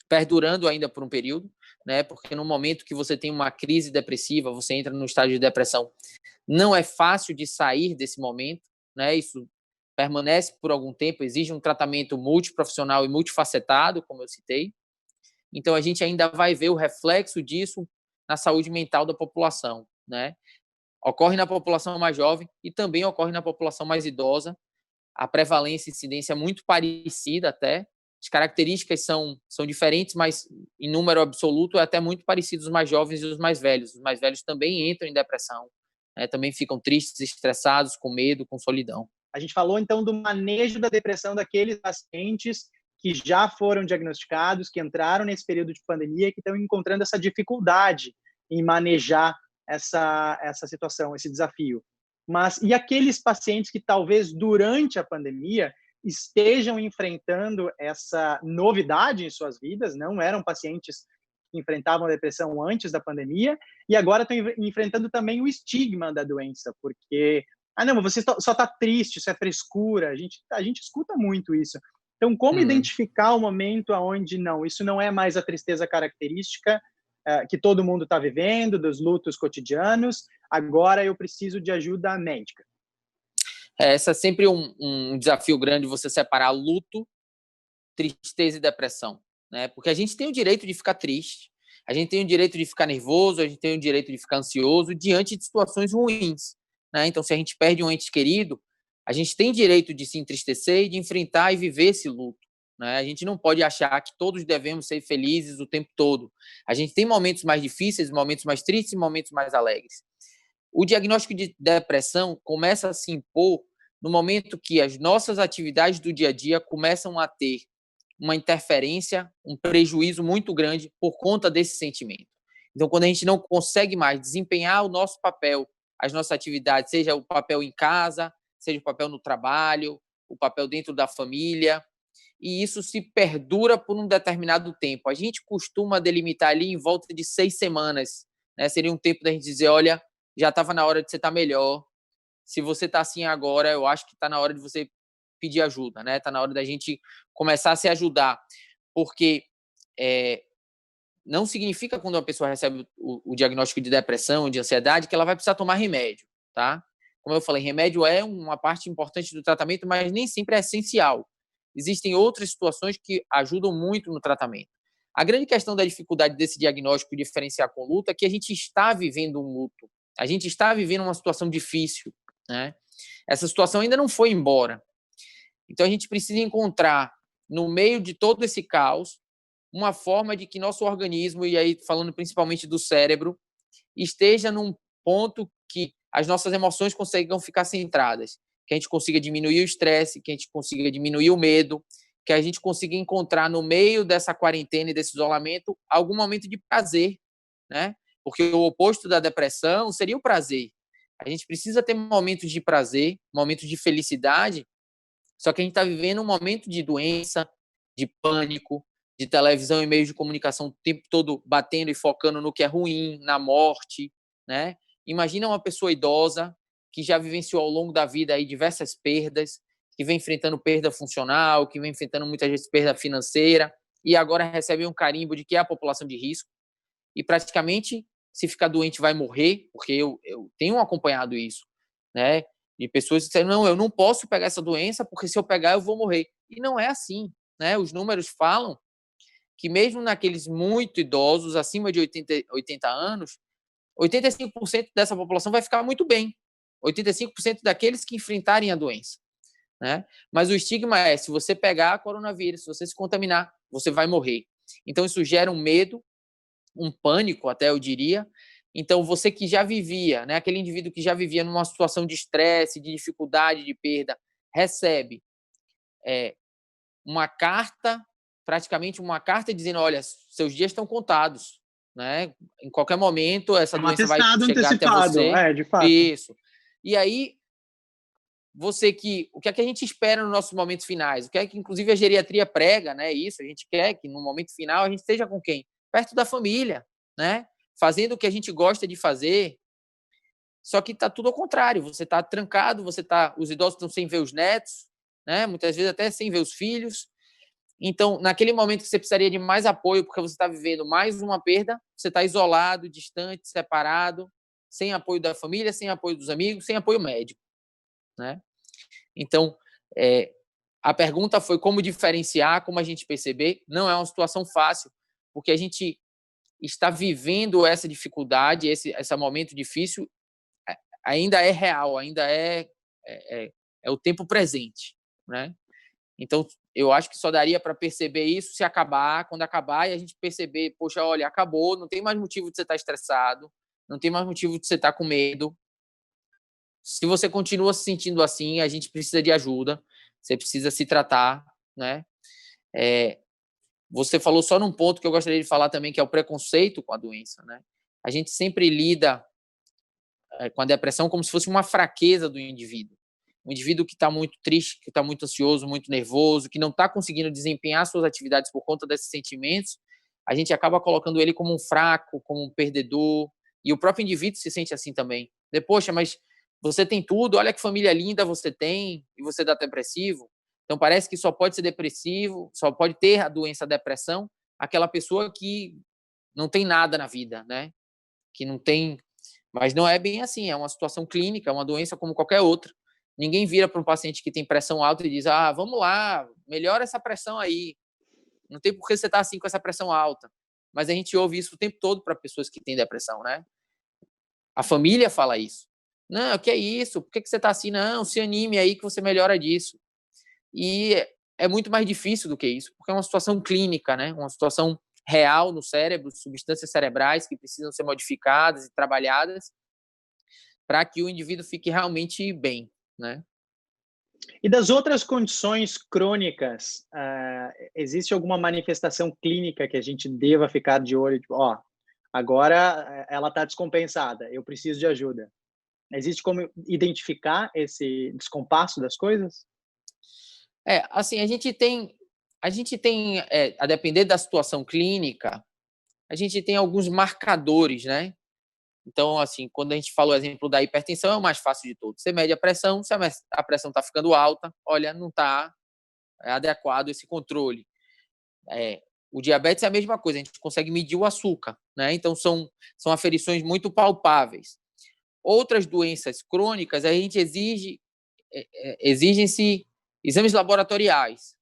perdurando ainda por um período. né? Porque no momento que você tem uma crise depressiva, você entra no estágio de depressão, não é fácil de sair desse momento, né? Isso permanece por algum tempo, exige um tratamento multiprofissional e multifacetado, como eu citei. Então, a gente ainda vai ver o reflexo disso na saúde mental da população, né? Ocorre na população mais jovem e também ocorre na população mais idosa. A prevalência e incidência é muito parecida até. As características são diferentes, mas em número absoluto é até muito parecido os mais jovens e os mais velhos. Os mais velhos também entram em depressão, né? Também ficam tristes, estressados, com medo, com solidão. A gente falou, então, do manejo da depressão daqueles pacientes que já foram diagnosticados, que entraram nesse período de pandemia e que estão encontrando essa dificuldade em manejar essa situação, esse desafio. Mas e aqueles pacientes que talvez durante a pandemia estejam enfrentando essa novidade em suas vidas, não eram pacientes que enfrentavam a depressão antes da pandemia e agora estão enfrentando também o estigma da doença, porque não, você só está triste, isso é frescura. A gente escuta muito isso. Então, como identificar o momento onde não, isso não é mais a tristeza característica que todo mundo está vivendo, dos lutos cotidianos, agora eu preciso de ajuda médica? Essa é sempre um desafio grande, você separar luto, tristeza e depressão, né? Porque a gente tem o direito de ficar triste, a gente tem o direito de ficar nervoso, a gente tem o direito de ficar ansioso diante de situações ruins, né? Então, se a gente perde um ente querido, a gente tem direito de se entristecer e de enfrentar e viver esse luto, né? A gente não pode achar que todos devemos ser felizes o tempo todo. A gente tem momentos mais difíceis, momentos mais tristes e momentos mais alegres. O diagnóstico de depressão começa a se impor no momento que as nossas atividades do dia a dia começam a ter uma interferência, um prejuízo muito grande por conta desse sentimento. Então, quando a gente não consegue mais desempenhar o nosso papel, as nossas atividades, seja o papel em casa, seja o papel no trabalho, o papel dentro da família, e isso se perdura por um determinado tempo. A gente costuma delimitar ali em volta de 6 semanas, né? Seria um tempo da gente dizer, olha, já estava na hora de você estar melhor. Se você está assim agora, eu acho que está na hora de você pedir ajuda, né? Está na hora da gente começar a se ajudar, porque não significa quando uma pessoa recebe o diagnóstico de depressão, de ansiedade, que ela vai precisar tomar remédio, tá? Como eu falei, remédio é uma parte importante do tratamento, mas nem sempre é essencial. Existem outras situações que ajudam muito no tratamento. A grande questão da dificuldade desse diagnóstico diferenciar com luto é que a gente está vivendo um luto. A gente está vivendo uma situação difícil, né? Essa situação ainda não foi embora. Então, a gente precisa encontrar, no meio de todo esse caos, uma forma de que nosso organismo, e aí falando principalmente do cérebro, esteja num ponto que as nossas emoções consigam ficar centradas, que a gente consiga diminuir o estresse, que a gente consiga diminuir o medo, que a gente consiga encontrar no meio dessa quarentena e desse isolamento algum momento de prazer, né? Porque o oposto da depressão seria o prazer. A gente precisa ter momentos de prazer, momentos de felicidade, só que a gente está vivendo um momento de doença, de pânico, de televisão e meios de comunicação o tempo todo batendo e focando no que é ruim, na morte, né? Imagina uma pessoa idosa que já vivenciou ao longo da vida aí diversas perdas, que vem enfrentando perda funcional, que vem enfrentando muitas vezes perda financeira, e agora recebe um carimbo de que é a população de risco, e praticamente, se ficar doente, vai morrer, porque eu tenho acompanhado isso, né? De pessoas que disseram, não, eu não posso pegar essa doença, porque se eu pegar, eu vou morrer. E não é assim, né? Os números falam que mesmo naqueles muito idosos, acima de 80 anos, 85% dessa população vai ficar muito bem. 85% daqueles que enfrentarem a doença, né? Mas o estigma é, se você pegar coronavírus, se você se contaminar, você vai morrer. Então, isso gera um medo, um pânico, até eu diria. Então, você que já vivia, né, aquele indivíduo que já vivia numa situação de estresse, de dificuldade, de perda, recebe uma carta, praticamente uma carta dizendo, olha, seus dias estão contados, né? Em qualquer momento essa Um doença vai atestado chegar até antecipado, você. de fato. Isso. E aí, o que é que a gente espera nos nossos momentos finais? O que é que, inclusive, a geriatria prega, né? Isso, a gente quer que no momento final a gente esteja com quem? Perto da família, né? Fazendo o que a gente gosta de fazer. Só que está tudo ao contrário. Você está trancado, os idosos estão sem ver os netos, né? Muitas vezes até sem ver os filhos. Então, naquele momento que você precisaria de mais apoio, porque você está vivendo mais uma perda, você está isolado, distante, separado, sem apoio da família, sem apoio dos amigos, sem apoio médico, né? Então, a pergunta foi como diferenciar, como a gente perceber. Não é uma situação fácil, porque a gente está vivendo essa dificuldade, esse momento difícil, ainda é real, ainda é o tempo presente, né? Então, eu acho que só daria para perceber isso se acabar, quando acabar, e a gente perceber, poxa, olha, acabou, não tem mais motivo de você estar estressado, não tem mais motivo de você estar com medo. Se você continua se sentindo assim, a gente precisa de ajuda, você precisa se tratar, né? Você falou só num ponto que eu gostaria de falar também, que é o preconceito com a doença, né? A gente sempre lida com a depressão como se fosse uma fraqueza do indivíduo. Um indivíduo que está muito triste, que está muito ansioso, muito nervoso, que não está conseguindo desempenhar suas atividades por conta desses sentimentos, a gente acaba colocando ele como um fraco, como um perdedor, e o próprio indivíduo se sente assim também. Poxa, mas você tem tudo, olha que família linda você tem, e você está depressivo. Então parece que só pode ser depressivo, só pode ter a doença depressão aquela pessoa que não tem nada na vida, né? Que não tem... Mas não é bem assim, é uma situação clínica, é uma doença como qualquer outra. Ninguém vira para um paciente que tem pressão alta e diz, vamos lá, melhora essa pressão aí. Não tem por que você estar assim com essa pressão alta. Mas a gente ouve isso o tempo todo para pessoas que têm depressão, né? A família fala isso. Não, o que é isso? Por que você está assim? Não, se anime aí que você melhora disso. E é muito mais difícil do que isso, porque é uma situação clínica, né? Uma situação real no cérebro, substâncias cerebrais que precisam ser modificadas e trabalhadas para que o indivíduo fique realmente bem, né? E das outras condições crônicas, existe alguma manifestação clínica que a gente deva ficar de olho? Tipo, agora ela está descompensada, eu preciso de ajuda. Existe como identificar esse descompasso das coisas? Assim, a gente tem, a depender da situação clínica, a gente tem alguns marcadores, né? Então, assim, quando a gente fala o exemplo da hipertensão, é o mais fácil de todos. Você mede a pressão, se a pressão está ficando alta, olha, não está adequado esse controle. O diabetes é a mesma coisa, a gente consegue medir o açúcar, né? Então, são aferições muito palpáveis. Outras doenças crônicas, a gente exigem-se exames laboratoriais,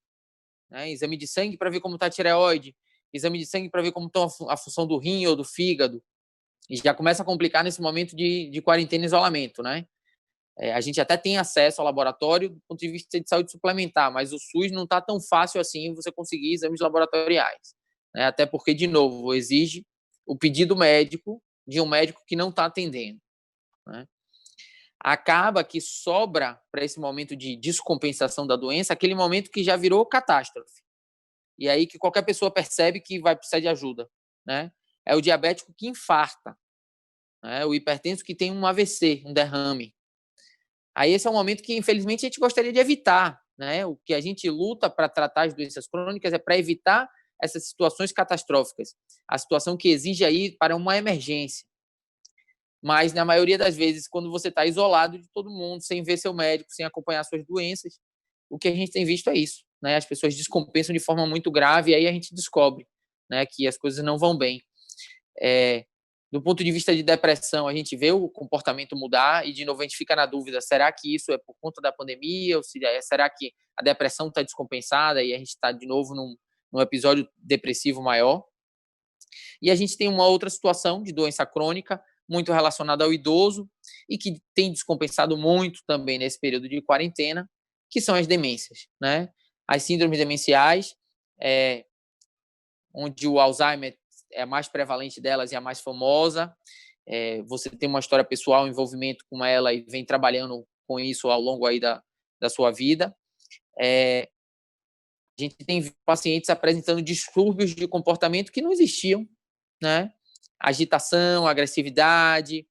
né? Exame de sangue para ver como está a tireoide, exame de sangue para ver como está a função do rim ou do fígado. E já começa a complicar nesse momento de quarentena e isolamento, né? A gente até tem acesso ao laboratório do ponto de vista de saúde suplementar, mas o SUS não está tão fácil assim você conseguir exames laboratoriais, né? Até porque, de novo, exige o pedido médico de um médico que não está atendendo, né? Acaba que sobra para esse momento de descompensação da doença aquele momento que já virou catástrofe. E aí que qualquer pessoa percebe que vai precisar de ajuda, né? É o diabético que infarta, né? O hipertenso que tem um AVC, um derrame. Aí esse é um momento que, infelizmente, a gente gostaria de evitar, né? O que a gente luta para tratar as doenças crônicas é para evitar essas situações catastróficas. A situação que exige aí para uma emergência. Mas, na maioria das vezes, quando você está isolado de todo mundo, sem ver seu médico, sem acompanhar suas doenças, o que a gente tem visto é isso, né? As pessoas descompensam de forma muito grave e aí a gente descobre, né, que as coisas não vão bem. Do ponto de vista de depressão, a gente vê o comportamento mudar e, de novo, a gente fica na dúvida, será que isso é por conta da pandemia ou será que a depressão está descompensada e a gente está, de novo, num episódio depressivo maior? E a gente tem uma outra situação de doença crônica, muito relacionada ao idoso e que tem descompensado muito também nesse período de quarentena, que são as demências, né? As síndromes demenciais, onde o Alzheimer é a mais prevalente delas e a mais famosa. Você tem uma história pessoal, um envolvimento com ela e vem trabalhando com isso ao longo aí da sua vida. A gente tem pacientes apresentando distúrbios de comportamento que não existiam, né? Agitação, agressividade,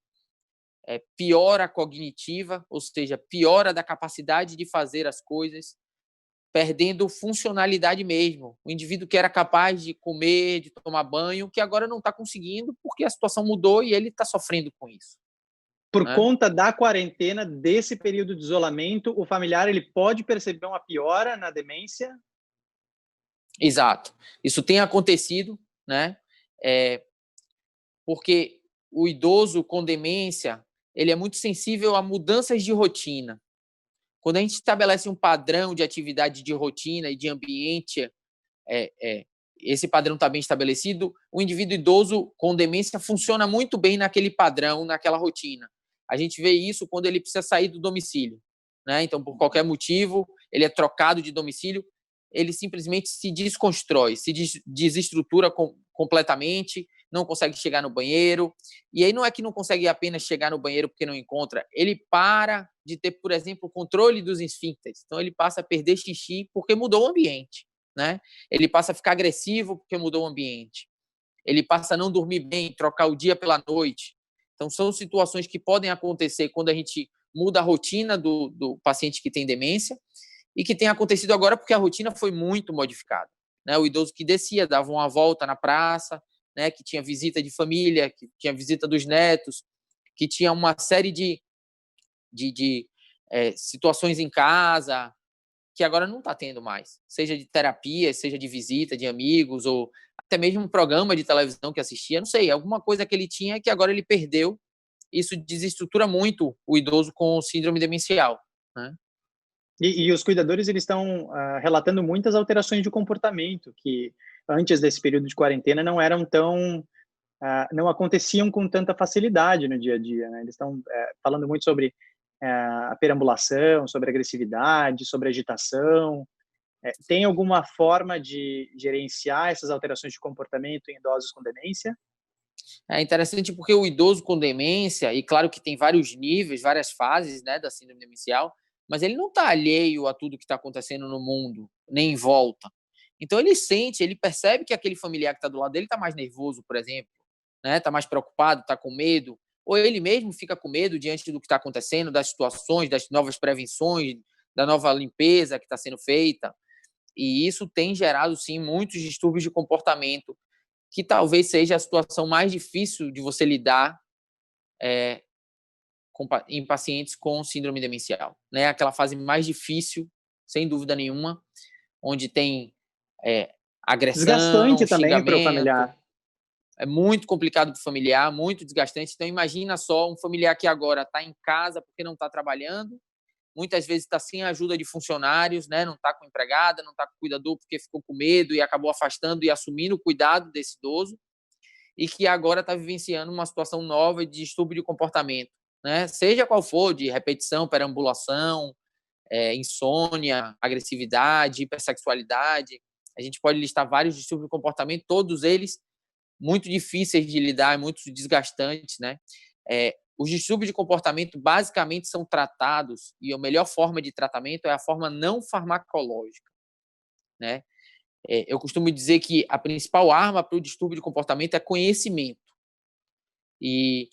piora cognitiva, ou seja, piora da capacidade de fazer as coisas, perdendo funcionalidade mesmo. O indivíduo que era capaz de comer, de tomar banho, que agora não está conseguindo porque a situação mudou e ele está sofrendo com isso. Por conta da quarentena, desse período de isolamento, o familiar ele pode perceber uma piora na demência? Exato. Isso tem acontecido, né? Porque o idoso com demência, ele é muito sensível a mudanças de rotina. Quando a gente estabelece um padrão de atividade de rotina e de ambiente, esse padrão está bem estabelecido, o indivíduo idoso com demência funciona muito bem naquele padrão, naquela rotina. A gente vê isso quando ele precisa sair do domicílio, né? Então, por qualquer motivo, ele é trocado de domicílio, ele simplesmente se desconstrói, se desestrutura completamente, não consegue chegar no banheiro. E aí não é que não consegue apenas chegar no banheiro porque não encontra, ele para de ter, por exemplo, o controle dos esfíncteres. Então, ele passa a perder xixi porque mudou o ambiente, né? Ele passa a ficar agressivo porque mudou o ambiente. Ele passa a não dormir bem, trocar o dia pela noite. Então, são situações que podem acontecer quando a gente muda a rotina do paciente que tem demência e que tem acontecido agora porque a rotina foi muito modificada, né? O idoso que descia, dava uma volta na praça, né? Que tinha visita de família, que tinha visita dos netos, que tinha uma série de situações em casa, que agora não está tendo mais, seja de terapia, seja de visita de amigos, ou até mesmo um programa de televisão que assistia, não sei, alguma coisa que ele tinha que agora ele perdeu. Isso desestrutura muito o idoso com síndrome demencial, né? E os cuidadores, eles estão relatando muitas alterações de comportamento que antes desse período de quarentena não eram tão não aconteciam com tanta facilidade no dia a dia, né? Eles estão falando muito sobre a perambulação, sobre agressividade, sobre agitação. Tem alguma forma de gerenciar essas alterações de comportamento em idosos com demência? É interessante porque o idoso com demência, e claro que tem vários níveis, várias fases, né, da síndrome demencial, mas ele não está alheio a tudo que está acontecendo no mundo, nem em volta. Então ele sente, ele percebe que aquele familiar que está do lado dele está mais nervoso, por exemplo, né, está mais preocupado, está com medo, ou ele mesmo fica com medo diante do que está acontecendo, das situações, das novas prevenções, da nova limpeza que está sendo feita. E isso tem gerado, sim, muitos distúrbios de comportamento, que talvez seja a situação mais difícil de você lidar em pacientes com síndrome demencial, né? Aquela fase mais difícil, sem dúvida nenhuma, onde tem agressão, Desgastante também para o xingamento, familiar. é muito complicado para o familiar, muito desgastante. Então, imagina só um familiar que agora está em casa porque não está trabalhando, muitas vezes está sem a ajuda de funcionários, né? Não está com empregada, não está com cuidador porque ficou com medo e acabou afastando e assumindo o cuidado desse idoso, e que agora está vivenciando uma situação nova de distúrbio de comportamento, né? Seja qual for, de repetição, perambulação, insônia, agressividade, hipersexualidade. A gente pode listar vários distúrbios de comportamento, todos eles muito difíceis de lidar, muito desgastantes, né? Os distúrbios de comportamento basicamente são tratados, e a melhor forma de tratamento é a forma não farmacológica, né? Eu costumo dizer que a principal arma para o distúrbio de comportamento é conhecimento. E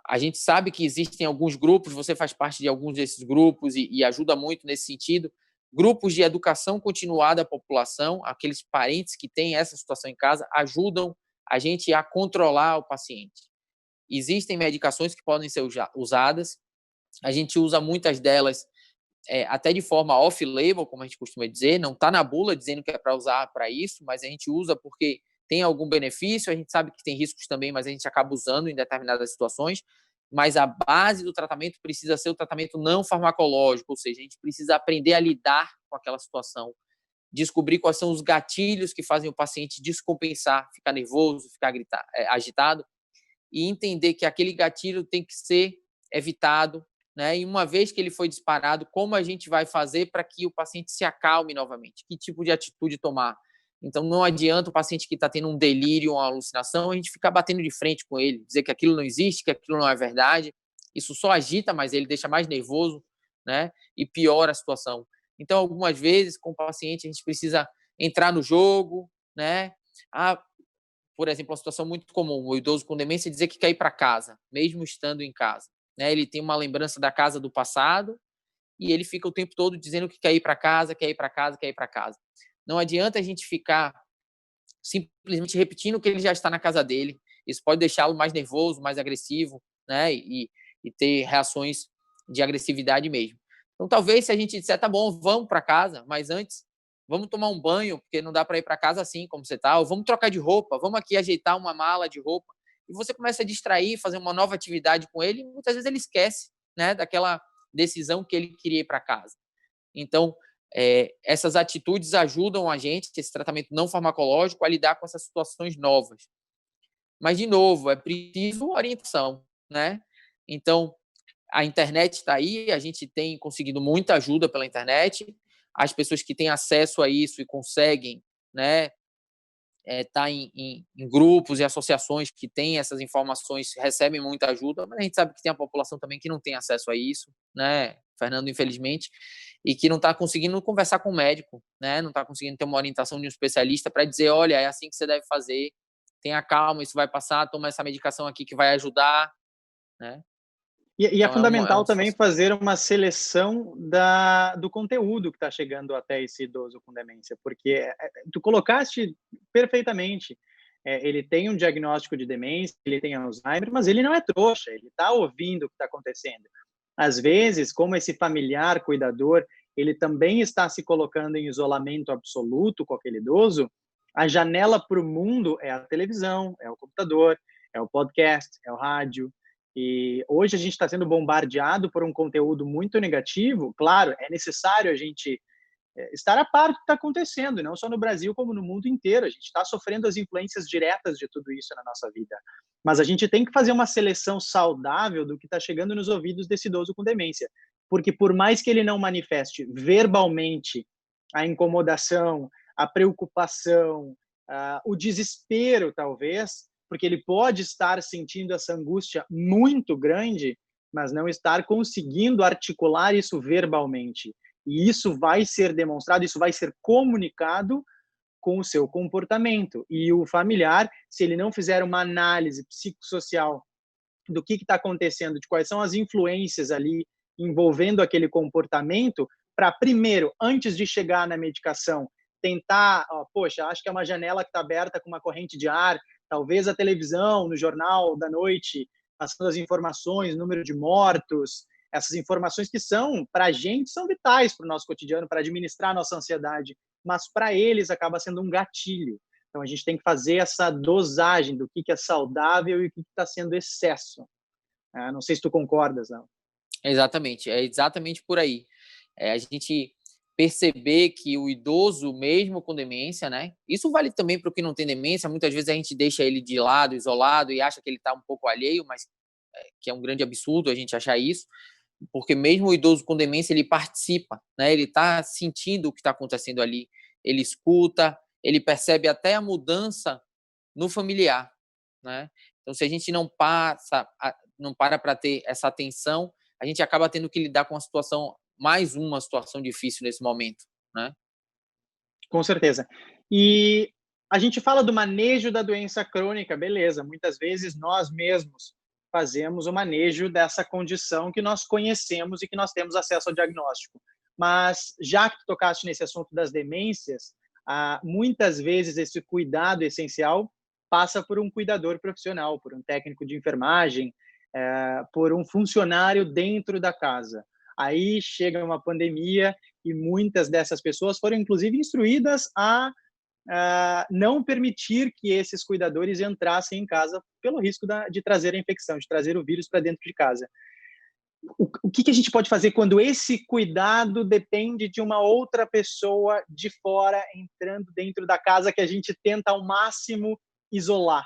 a gente sabe que existem alguns grupos, você faz parte de alguns desses grupos e ajuda muito nesse sentido, grupos de educação continuada à população, aqueles parentes que têm essa situação em casa, ajudam a gente a controlar o paciente. Existem medicações que podem ser usadas, a gente usa muitas delas até de forma off-label, como a gente costuma dizer, não está na bula dizendo que é para usar para isso, mas a gente usa porque tem algum benefício, a gente sabe que tem riscos também, mas a gente acaba usando em determinadas situações, mas a base do tratamento precisa ser o tratamento não farmacológico, ou seja, a gente precisa aprender a lidar com aquela situação, descobrir quais são os gatilhos que fazem o paciente descompensar, ficar nervoso, ficar agitado, e entender que aquele gatilho tem que ser evitado, né? E uma vez que ele foi disparado, como a gente vai fazer para que o paciente se acalme novamente? Que tipo de atitude tomar? Então, não adianta o paciente que está tendo um delírio, uma alucinação, a gente ficar batendo de frente com ele, dizer que aquilo não existe, que aquilo não é verdade. Isso só agita mais ele, deixa mais nervoso, né? E piora a situação. Então, algumas vezes, com o paciente, a gente precisa entrar no jogo, né? Por exemplo, uma situação muito comum, o idoso com demência dizer que quer ir para casa, mesmo estando em casa, né? Ele tem uma lembrança da casa do passado e ele fica o tempo todo dizendo que quer ir para casa, quer ir para casa, quer ir para casa. Não adianta a gente ficar simplesmente repetindo que ele já está na casa dele. Isso pode deixá-lo mais nervoso, mais agressivo, né? E ter reações de agressividade mesmo. Então, talvez se a gente disser, tá bom, vamos para casa, mas antes vamos tomar um banho, porque não dá para ir para casa assim como você está, ou vamos trocar de roupa, vamos aqui ajeitar uma mala de roupa. E você começa a distrair, fazer uma nova atividade com ele, e muitas vezes ele esquece, né, daquela decisão que ele queria ir para casa. Então, essas atitudes ajudam a gente, esse tratamento não farmacológico, a lidar com essas situações novas. Mas, de novo, é preciso orientação, né? Então, a internet está aí, a gente tem conseguido muita ajuda pela internet, as pessoas que têm acesso a isso e conseguem, né, tá em grupos e associações que têm essas informações, recebem muita ajuda, mas a gente sabe que tem a população também que não tem acesso a isso, né, Fernando, infelizmente, e que não está conseguindo conversar com o médico, né, não está conseguindo ter uma orientação de um especialista para dizer, olha, é assim que você deve fazer, tenha calma, isso vai passar, toma essa medicação aqui que vai ajudar, né. E é Então é fundamental uma também situação. fazer uma seleção do conteúdo que está chegando até esse idoso com demência, porque tu colocaste perfeitamente. Ele tem um diagnóstico de demência, ele tem Alzheimer, mas ele não é trouxa, ele está ouvindo o que está acontecendo. Às vezes, como esse familiar cuidador, ele também está se colocando em isolamento absoluto com aquele idoso, a janela para o mundo é a televisão, é o computador, é o podcast, é o rádio. E hoje a gente está sendo bombardeado por um conteúdo muito negativo. Claro, é necessário a gente estar a par do que está acontecendo, não só no Brasil, como no mundo inteiro. A gente está sofrendo as influências diretas de tudo isso na nossa vida. Mas a gente tem que fazer uma seleção saudável do que está chegando nos ouvidos desse idoso com demência. Porque por mais que ele não manifeste verbalmente a incomodação, a preocupação, o desespero, talvez, porque ele pode estar sentindo essa angústia muito grande, mas não estar conseguindo articular isso verbalmente. E isso vai ser demonstrado, isso vai ser comunicado com o seu comportamento. E o familiar, se ele não fizer uma análise psicossocial do que está acontecendo, de quais são as influências ali envolvendo aquele comportamento, para primeiro, antes de chegar na medicação, tentar, poxa, acho que é uma janela que está aberta com uma corrente de ar, talvez a televisão, no jornal da noite, passando as informações, número de mortos, essas informações que são, para a gente, são vitais para o nosso cotidiano, para administrar a nossa ansiedade, mas para eles acaba sendo um gatilho. Então, a gente tem que fazer essa dosagem do que é saudável e o que está sendo excesso. Não sei se tu concordas, não. Exatamente, é exatamente por aí. A gente perceber que o idoso, mesmo com demência, né? Isso vale também para o que não tem demência. Muitas vezes a gente deixa ele de lado, isolado, e acha que ele está um pouco alheio, mas que é um grande absurdo a gente achar isso, porque mesmo o idoso com demência, ele participa, né? Ele está sentindo o que está acontecendo ali, ele escuta, ele percebe até a mudança no familiar, né? Então, se a gente não para ter essa atenção, a gente acaba tendo que lidar com mais uma situação difícil nesse momento, né? Com certeza. E a gente fala do manejo da doença crônica, beleza. Muitas vezes nós mesmos fazemos o manejo dessa condição que nós conhecemos e que nós temos acesso ao diagnóstico. Mas, já que tu tocaste nesse assunto das demências, muitas vezes esse cuidado essencial passa por um cuidador profissional, por um técnico de enfermagem, por um funcionário dentro da casa. Aí chega uma pandemia e muitas dessas pessoas foram, inclusive, instruídas a não permitir que esses cuidadores entrassem em casa pelo risco de trazer a infecção, de trazer o vírus para dentro de casa. O que a gente pode fazer quando esse cuidado depende de uma outra pessoa de fora entrando dentro da casa que a gente tenta ao máximo isolar?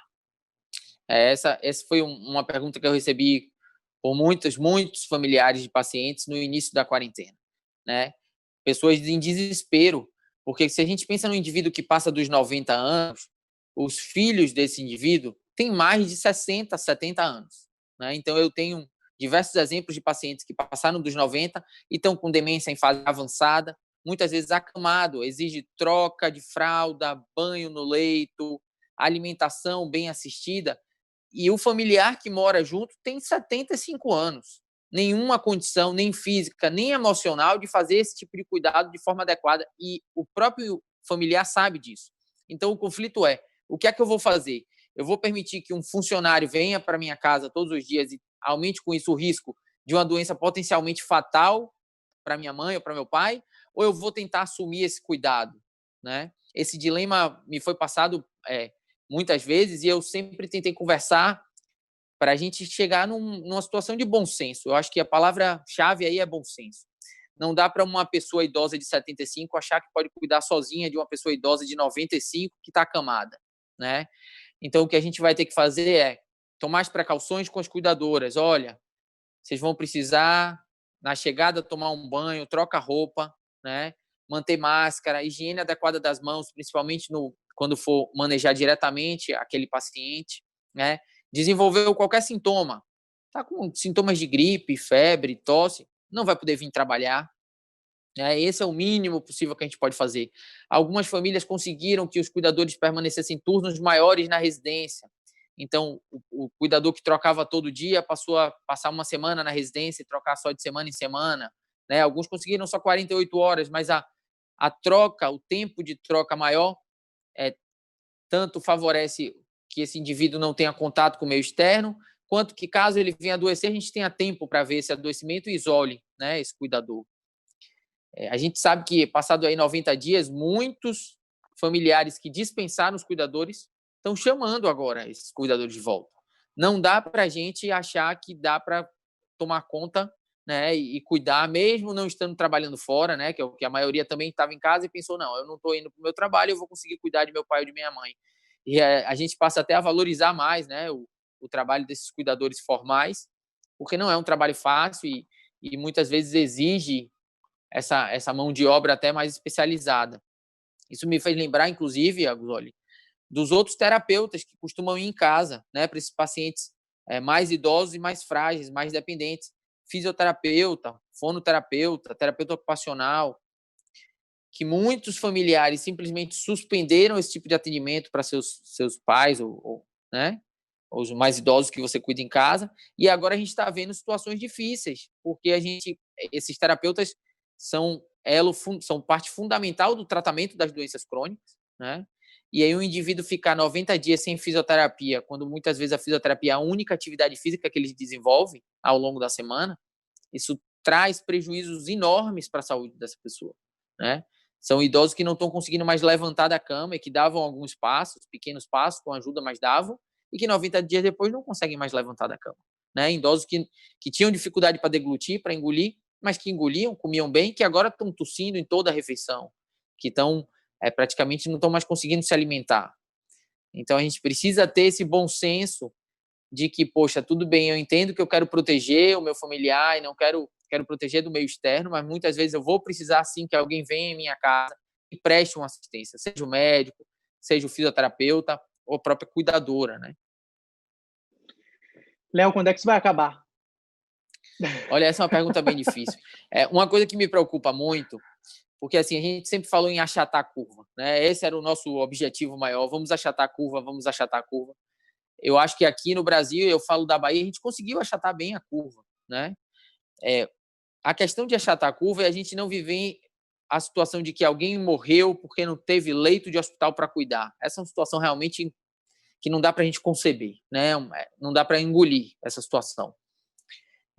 Essa foi uma pergunta que eu recebi por muitos familiares de pacientes no início da quarentena, né? Pessoas em desespero, porque se a gente pensa no indivíduo que passa dos 90 anos, os filhos desse indivíduo têm mais de 60, 70 anos, né? Então, eu tenho diversos exemplos de pacientes que passaram dos 90 e estão com demência em fase avançada, muitas vezes acamado, exige troca de fralda, banho no leito, alimentação bem assistida, e o familiar que mora junto tem 75 anos. Nenhuma condição, nem física, nem emocional, de fazer esse tipo de cuidado de forma adequada. E o próprio familiar sabe disso. Então, o conflito é: o que é que eu vou fazer? Eu vou permitir que um funcionário venha para minha casa todos os dias e aumente com isso o risco de uma doença potencialmente fatal para minha mãe ou para meu pai? Ou eu vou tentar assumir esse cuidado? né? Esse dilema me foi passado muitas vezes e eu sempre tentei conversar para a gente chegar numa situação de bom senso. Eu acho que a palavra-chave aí é bom senso. Não dá para uma pessoa idosa de 75 achar que pode cuidar sozinha de uma pessoa idosa de 95 que está acamada, né? Então, o que a gente vai ter que fazer é tomar as precauções com as cuidadoras. Olha, vocês vão precisar, na chegada, tomar um banho, troca roupa, né? Manter máscara, higiene adequada das mãos, principalmente quando for manejar diretamente aquele paciente, né? Desenvolveu qualquer sintoma, tá com sintomas de gripe, febre, tosse, não vai poder vir trabalhar, né? Esse é o mínimo possível que a gente pode fazer. Algumas famílias conseguiram que os cuidadores permanecessem turnos maiores na residência. Então, o cuidador que trocava todo dia passou a passar uma semana na residência e trocar só de semana em semana, né? Alguns conseguiram só 48 horas, mas a troca, o tempo de troca maior, tanto favorece que esse indivíduo não tenha contato com o meio externo, quanto que, caso ele venha adoecer, a gente tenha tempo para ver esse adoecimento e isole, né, esse cuidador. A gente sabe que, passado aí 90 dias, muitos familiares que dispensaram os cuidadores estão chamando agora esses cuidadores de volta. Não dá para a gente achar que dá para tomar conta, né, e cuidar, mesmo não estando trabalhando fora, né, que é o que a maioria também estava em casa e pensou, não, eu não estou indo para o meu trabalho, eu vou conseguir cuidar de meu pai ou de minha mãe. E a gente passa até a valorizar mais, né, o trabalho desses cuidadores formais, porque não é um trabalho fácil e muitas vezes exige essa mão de obra até mais especializada. Isso me fez lembrar, inclusive, Aguzoli, dos outros terapeutas que costumam ir em casa, né, para esses pacientes mais idosos e mais frágeis, mais dependentes. Fisioterapeuta, fonoterapeuta, terapeuta ocupacional, que muitos familiares simplesmente suspenderam esse tipo de atendimento para seus pais, né, os mais idosos que você cuida em casa, e agora a gente está vendo situações difíceis, porque esses terapeutas são são parte fundamental do tratamento das doenças crônicas, né? E aí o indivíduo ficar 90 dias sem fisioterapia, quando muitas vezes a fisioterapia é a única atividade física que eles desenvolvem ao longo da semana, isso traz prejuízos enormes para a saúde dessa pessoa, né? São idosos que não estão conseguindo mais levantar da cama e que davam alguns passos, pequenos passos com ajuda, mas davam, e que 90 dias depois não conseguem mais levantar da cama, né? Idosos que tinham dificuldade para deglutir, para engolir, mas que engoliam, comiam bem, que agora estão tossindo em toda a refeição, que estão praticamente não estão mais conseguindo se alimentar. Então a gente precisa ter esse bom senso de que, poxa, tudo bem, eu entendo que eu quero proteger o meu familiar e não quero proteger do meio externo, mas muitas vezes eu vou precisar sim que alguém venha em minha casa e preste uma assistência, seja o médico, seja o fisioterapeuta ou a própria cuidadora, né? Léo, quando é que isso vai acabar? Olha, essa é uma pergunta bem difícil. Uma coisa que me preocupa muito, porque assim, a gente sempre falou em achatar a curva, né? Esse era o nosso objetivo maior, vamos achatar a curva, vamos achatar a curva. Eu acho que aqui no Brasil, eu falo da Bahia, a gente conseguiu achatar bem a curva, né? A questão de achatar a curva é a gente não viver a situação de que alguém morreu porque não teve leito de hospital para cuidar. Essa é uma situação realmente que não dá para a gente conceber, né? Não dá para engolir essa situação.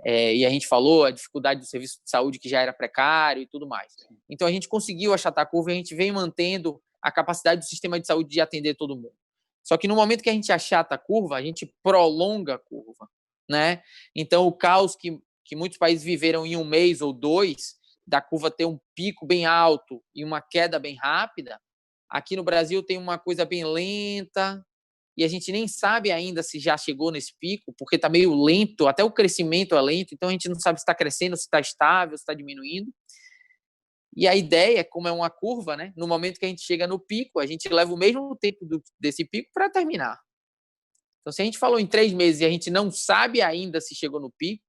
E a gente falou a dificuldade do serviço de saúde que já era precário e tudo mais. Então a gente conseguiu achatar a curva e a gente vem mantendo a capacidade do sistema de saúde de atender todo mundo. Só que no momento que a gente achata a curva, a gente prolonga a curva, né? Então o caos que muitos países viveram em um mês ou dois, da curva ter um pico bem alto e uma queda bem rápida, aqui no Brasil tem uma coisa bem lenta, e a gente nem sabe ainda se já chegou nesse pico, porque está meio lento, até o crescimento é lento, então a gente não sabe se está crescendo, se está estável, se está diminuindo. E a ideia, como é uma curva, né? No momento que a gente chega no pico, a gente leva o mesmo tempo desse pico para terminar. Então, se a gente falou em 3 meses e a gente não sabe ainda se chegou no pico,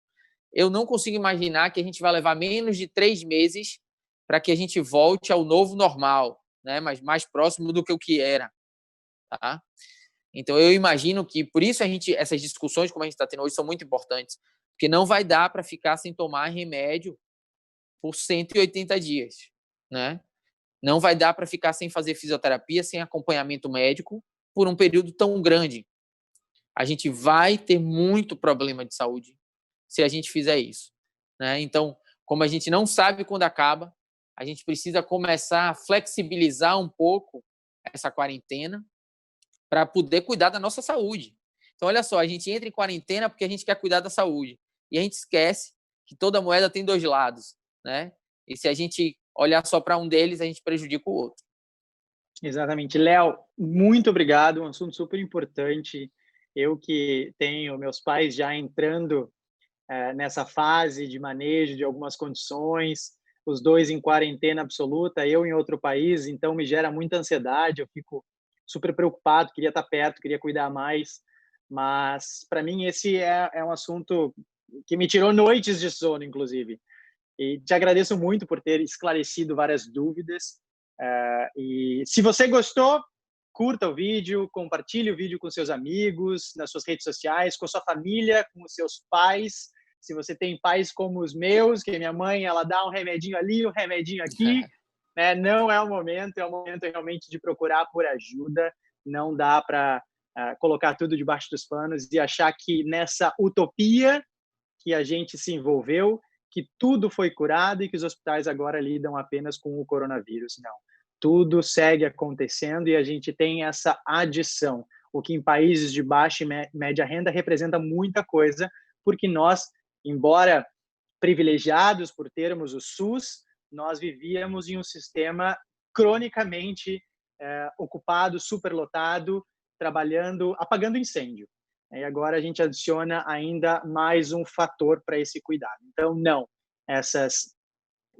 eu não consigo imaginar que a gente vai levar menos de 3 meses para que a gente volte ao novo normal, né? Mas mais próximo do que o que era, tá? Então, eu imagino que, por isso, essas discussões, como a gente está tendo hoje, são muito importantes, porque não vai dar para ficar sem tomar remédio por 180 dias, né? Não vai dar para ficar sem fazer fisioterapia, sem acompanhamento médico, por um período tão grande. A gente vai ter muito problema de saúde se a gente fizer isso, né? Então, como a gente não sabe quando acaba, a gente precisa começar a flexibilizar um pouco essa quarentena para poder cuidar da nossa saúde. Então, olha só, a gente entra em quarentena porque a gente quer cuidar da saúde. E a gente esquece que toda moeda tem dois lados, né? E se a gente olhar só para um deles, a gente prejudica o outro. Exatamente. Léo, muito obrigado, um assunto super importante. Eu que tenho meus pais já entrando nessa fase de manejo de algumas condições, os dois em quarentena absoluta, eu em outro país, então me gera muita ansiedade, eu fico super preocupado, queria estar perto, queria cuidar mais, mas para mim esse é um assunto que me tirou noites de sono, inclusive. E te agradeço muito por ter esclarecido várias dúvidas. E se você gostou, curta o vídeo, compartilhe o vídeo com seus amigos, nas suas redes sociais, com a sua família, com os seus pais. Se você tem pais como os meus, que minha mãe ela dá um remedinho ali, um remedinho aqui, né? Não é o momento, é o momento realmente de procurar por ajuda. Não dá para colocar tudo debaixo dos panos e achar que nessa utopia que a gente se envolveu, que tudo foi curado e que os hospitais agora lidam apenas com o coronavírus. Não. Tudo segue acontecendo e a gente tem essa adição, o que em países de baixa e média renda representa muita coisa, porque nós, embora privilegiados por termos o SUS, nós vivíamos em um sistema cronicamente ocupado, superlotado, trabalhando, apagando incêndio. E agora a gente adiciona ainda mais um fator para esse cuidado. Então, não, essas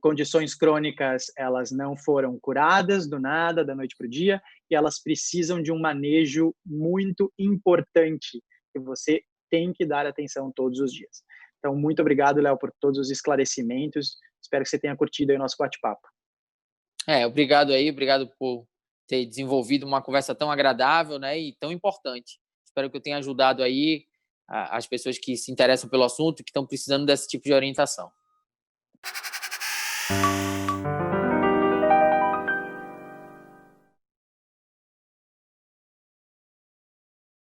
condições crônicas, elas não foram curadas do nada, da noite para o dia, e elas precisam de um manejo muito importante, que você tem que dar atenção todos os dias. Então, muito obrigado, Léo, por todos os esclarecimentos. Espero que você tenha curtido aí o nosso bate-papo. Obrigado aí, obrigado por ter desenvolvido uma conversa tão agradável, né, e tão importante. Espero que eu tenha ajudado aí as pessoas que se interessam pelo assunto e que estão precisando desse tipo de orientação.